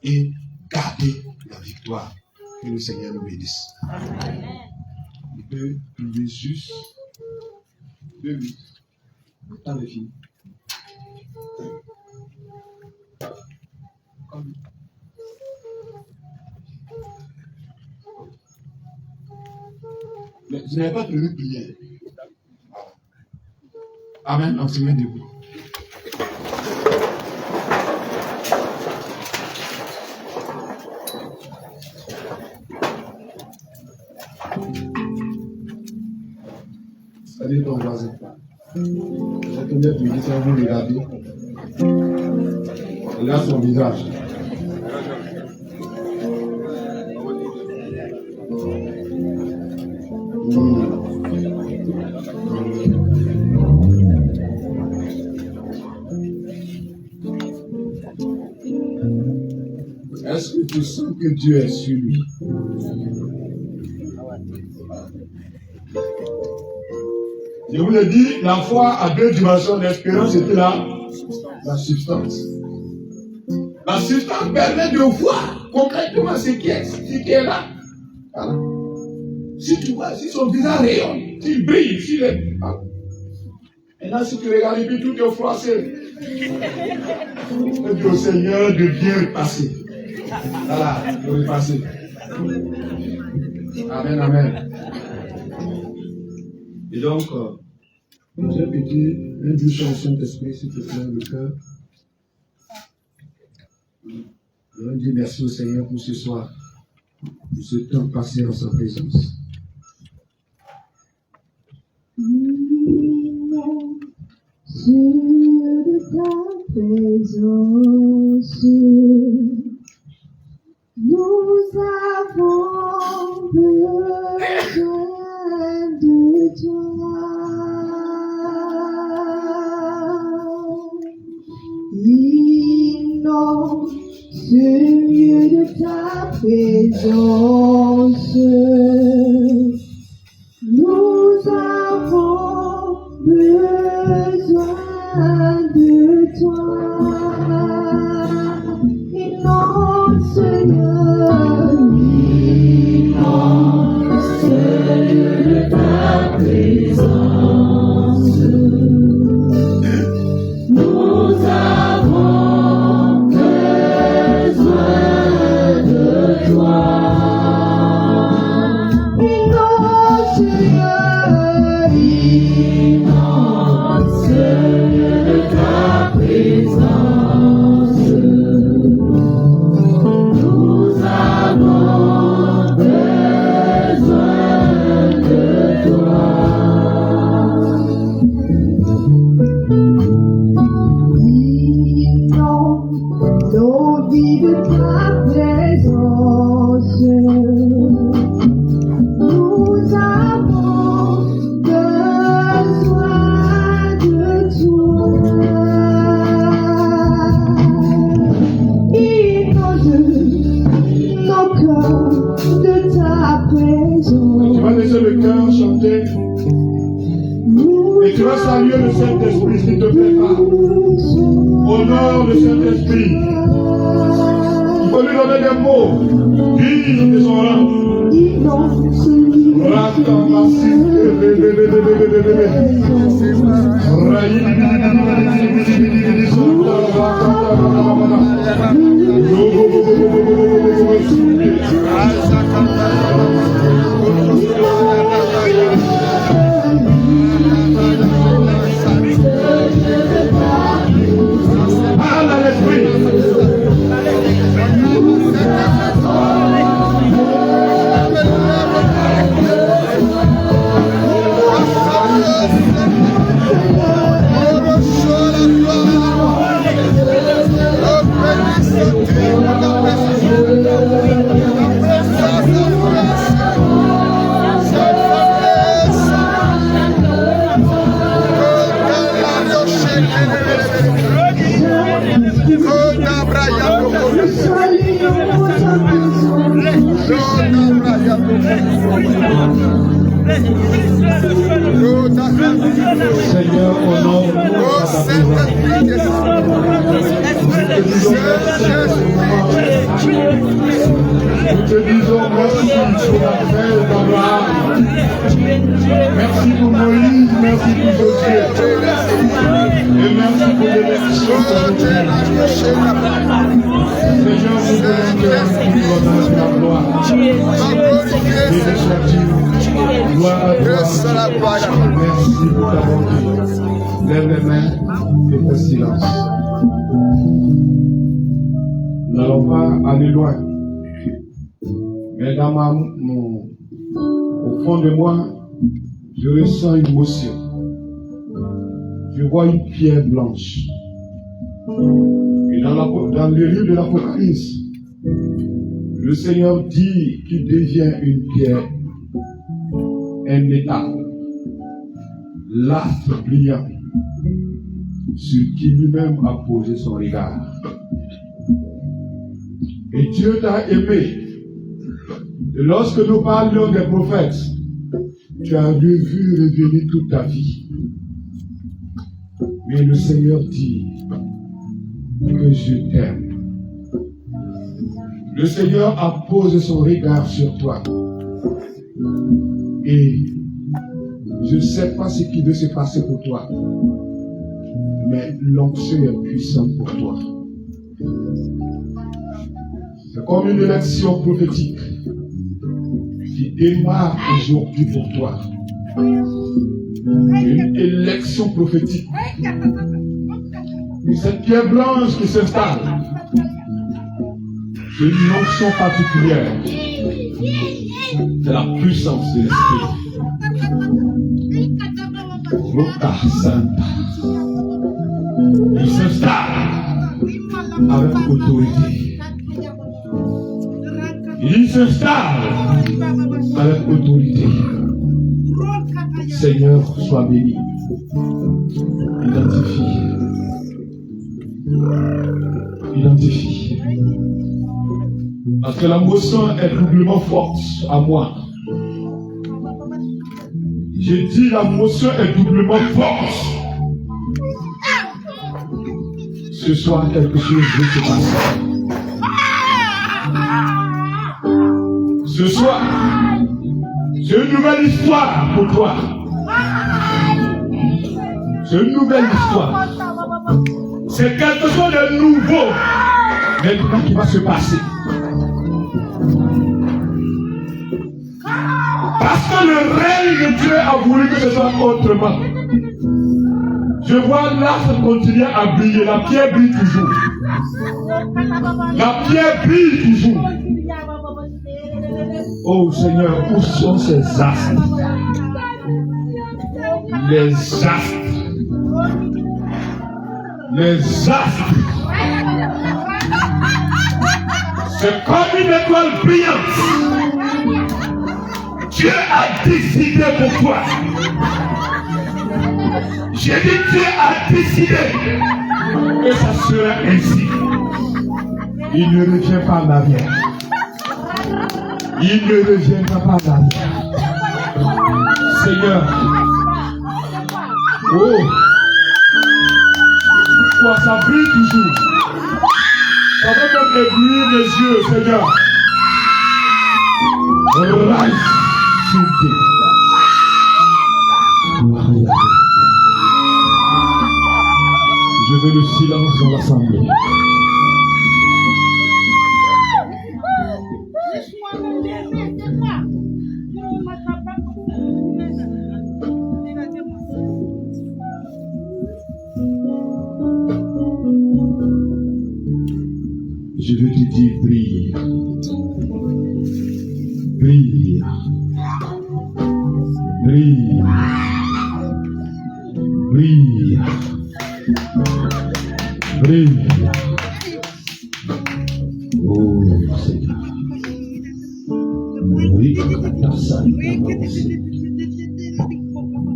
et garder la victoire. Que le Seigneur nous bénisse. Amen. On peut prier juste 2 minutes. Le temps est fini. Mais je n'avais pas prévu de prier. Amen. On se met debout. Salut ton voisin. Cette première prière, ça vous regardez. Regarde son visage. Est-ce que tu sens que Dieu est sur lui? Je vous l'ai dit, la foi a 2 dimensions. L'espérance était là, la substance. La substance permet de voir concrètement ce qui est là. Voilà. Si tu vois, si son visage rayonne, s'il brille, s'il est. Voilà. Et là, si tu regardes, et puis tout est froissé. Je dis au Seigneur de bien repasser. Voilà, de repasser. Amen, amen. Et donc, j'ai pété une douce au Saint-Esprit, s'il te plaît, le cœur. Je veux dire merci au Seigneur pour ce soir, pour ce temps passé en sa présence. Sur ta présence, nous avons besoin de toi. Inonde ce lieu de ta présence. Nous avons besoin de toi. Inonde Seigneur, inonde ce lieu de ta présence. Nous avons besoin le cœur chanter. Et tu vas saluer le Saint-Esprit s'il te prépare. Honore le Saint-Esprit. Il faut lui donner des mots. Digne de son rang. Parle à l'esprit. Seigneur, au nom de nous te disons merci pour l'appel d'Abraham. Merci pour Moïse, merci pour Josué. Et merci pour l'élection de Seigneur, nous voulons te la gloire. Et le châtiment. Gloire à toi. Merci pour ta bonté. Lève les mains et fais silence. Nous n'allons pas aller loin. Mais au fond de moi, je ressens une émotion. Je vois une pierre blanche. Et dans le livre de l'Apocalypse, le Seigneur dit qu'il devient une pierre immétable, l'astre brillant, sur qui lui-même a posé son regard. Et Dieu t'a aimé. Et lorsque nous parlions des prophètes, tu as vu revenir toute ta vie. Mais le Seigneur dit que je t'aime. Le Seigneur a posé son regard sur toi. Et je ne sais pas ce qui veut se passer pour toi. Mais l'onction est puissante pour toi. C'est comme une élection prophétique qui démarre aujourd'hui pour toi. Une élection prophétique. Et cette pierre blanche qui s'installe, c'est une onction particulière. C'est la puissance de l'esprit. Roca Santa. Il s'installe avec autorité. Il s'installe avec autorité. Seigneur, sois béni. Identifie. Parce que la motion est doublement forte à moi. J'ai dit la motion est doublement forte. Ce soir, quelque chose va se passer. Ce soir, c'est une nouvelle histoire pour toi. C'est une nouvelle histoire. C'est quelque chose de nouveau maintenant qui va se passer. Parce que le règne de Dieu a voulu que ce soit autrement. Je vois l'astre continuer à briller. La pierre brille toujours. La pierre brille toujours. Oh Seigneur, où sont ces astres? Les astres. Les astres. C'est comme une étoile brillante. Dieu a décidé pour toi. J'ai dit Dieu a décidé. Et ça sera ainsi. Il ne revient pas en arrière. Il ne reviendra pas en arrière. Seigneur. Oh, pourquoi ça brille toujours? Ça va même éblouir les yeux, Seigneur. Rise, je veux le silence dans l'assemblée. Je veux te dire, brille. Brille. Brille. Brille. Brille. Oh Seigneur. Brille comme ta salle.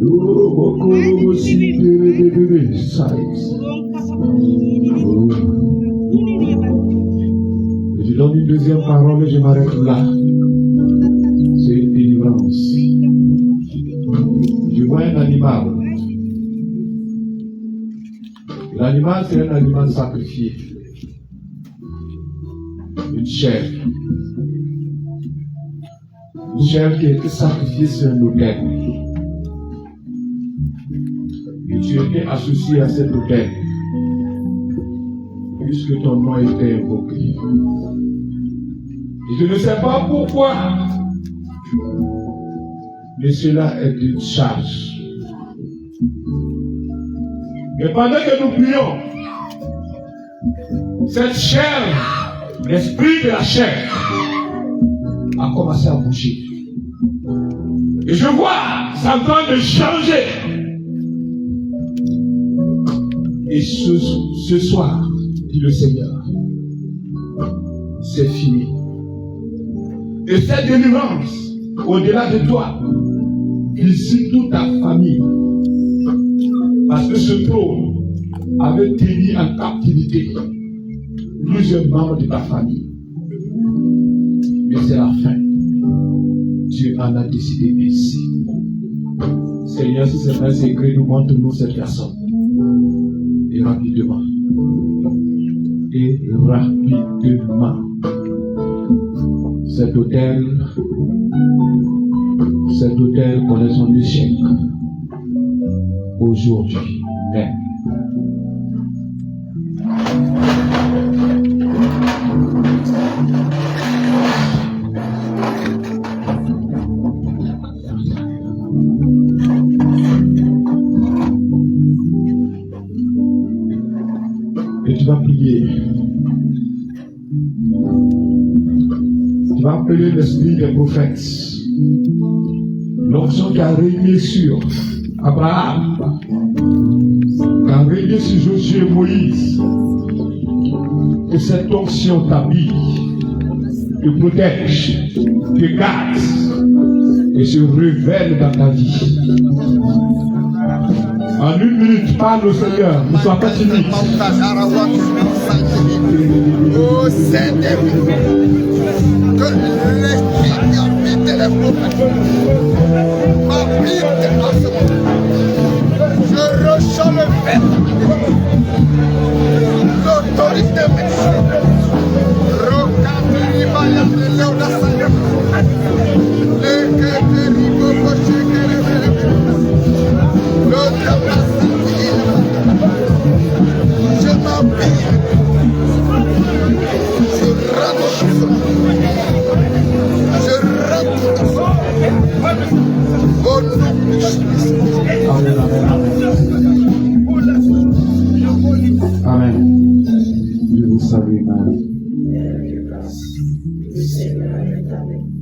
Oh, beaucoup aussi de size. Je donne une deuxième parole et je m'arrête là. C'est une délivrance. Je vois un animal. L'animal, c'est un animal sacrifié. Une chèvre. Une chèvre qui a été sacrifiée sur un autel. Et tu étais associé à cet autel. Puisque ton nom était invoqué. Et je ne sais pas pourquoi, mais cela est une charge. Mais pendant que nous prions, cette chair, l'esprit de la chair, a commencé à bouger. Et je vois, ça en train de changer. Et ce soir, dit le Seigneur, c'est fini. Et cette délivrance, au-delà de toi, visite toute ta famille. Parce que ce trône avait tenu en captivité plusieurs membres de ta famille. Mais c'est la fin. Dieu en a décidé ainsi. Seigneur, si c'est vrai, c'est écrit, nous montre-nous cette personne. Et rapidement. Et rapidement. Cet hôtel connaît son échec. Aujourd'hui même. Et tu vas prier. Tu vas appeler l'esprit des prophètes. L'onction qui a régné sur Abraham, qui a régné sur Josué et Moïse. Que cette onction t'habille, te protège, te garde et se révèle dans ta vie. En une minute, parle au Seigneur, ne sois pas timide. Oh Seigneur, que l'esprit qui habite les prophètes m'habite en ce moment. Je ressens le fait, l'autorité médicale. Je m'habille. Amen. Je vous salue, Marie. Le Seigneur est avec vous.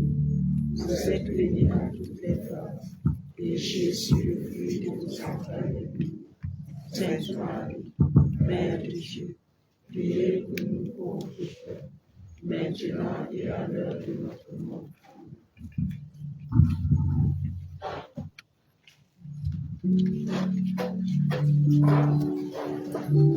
Vous êtes bénie dans toutes les femmes, et Jésus, le fruit de vos entrailles, est béni. Sainte Marie, Mère de Dieu, priez pour nous pauvres pécheurs, maintenant et à l'heure de notre mort. Amen.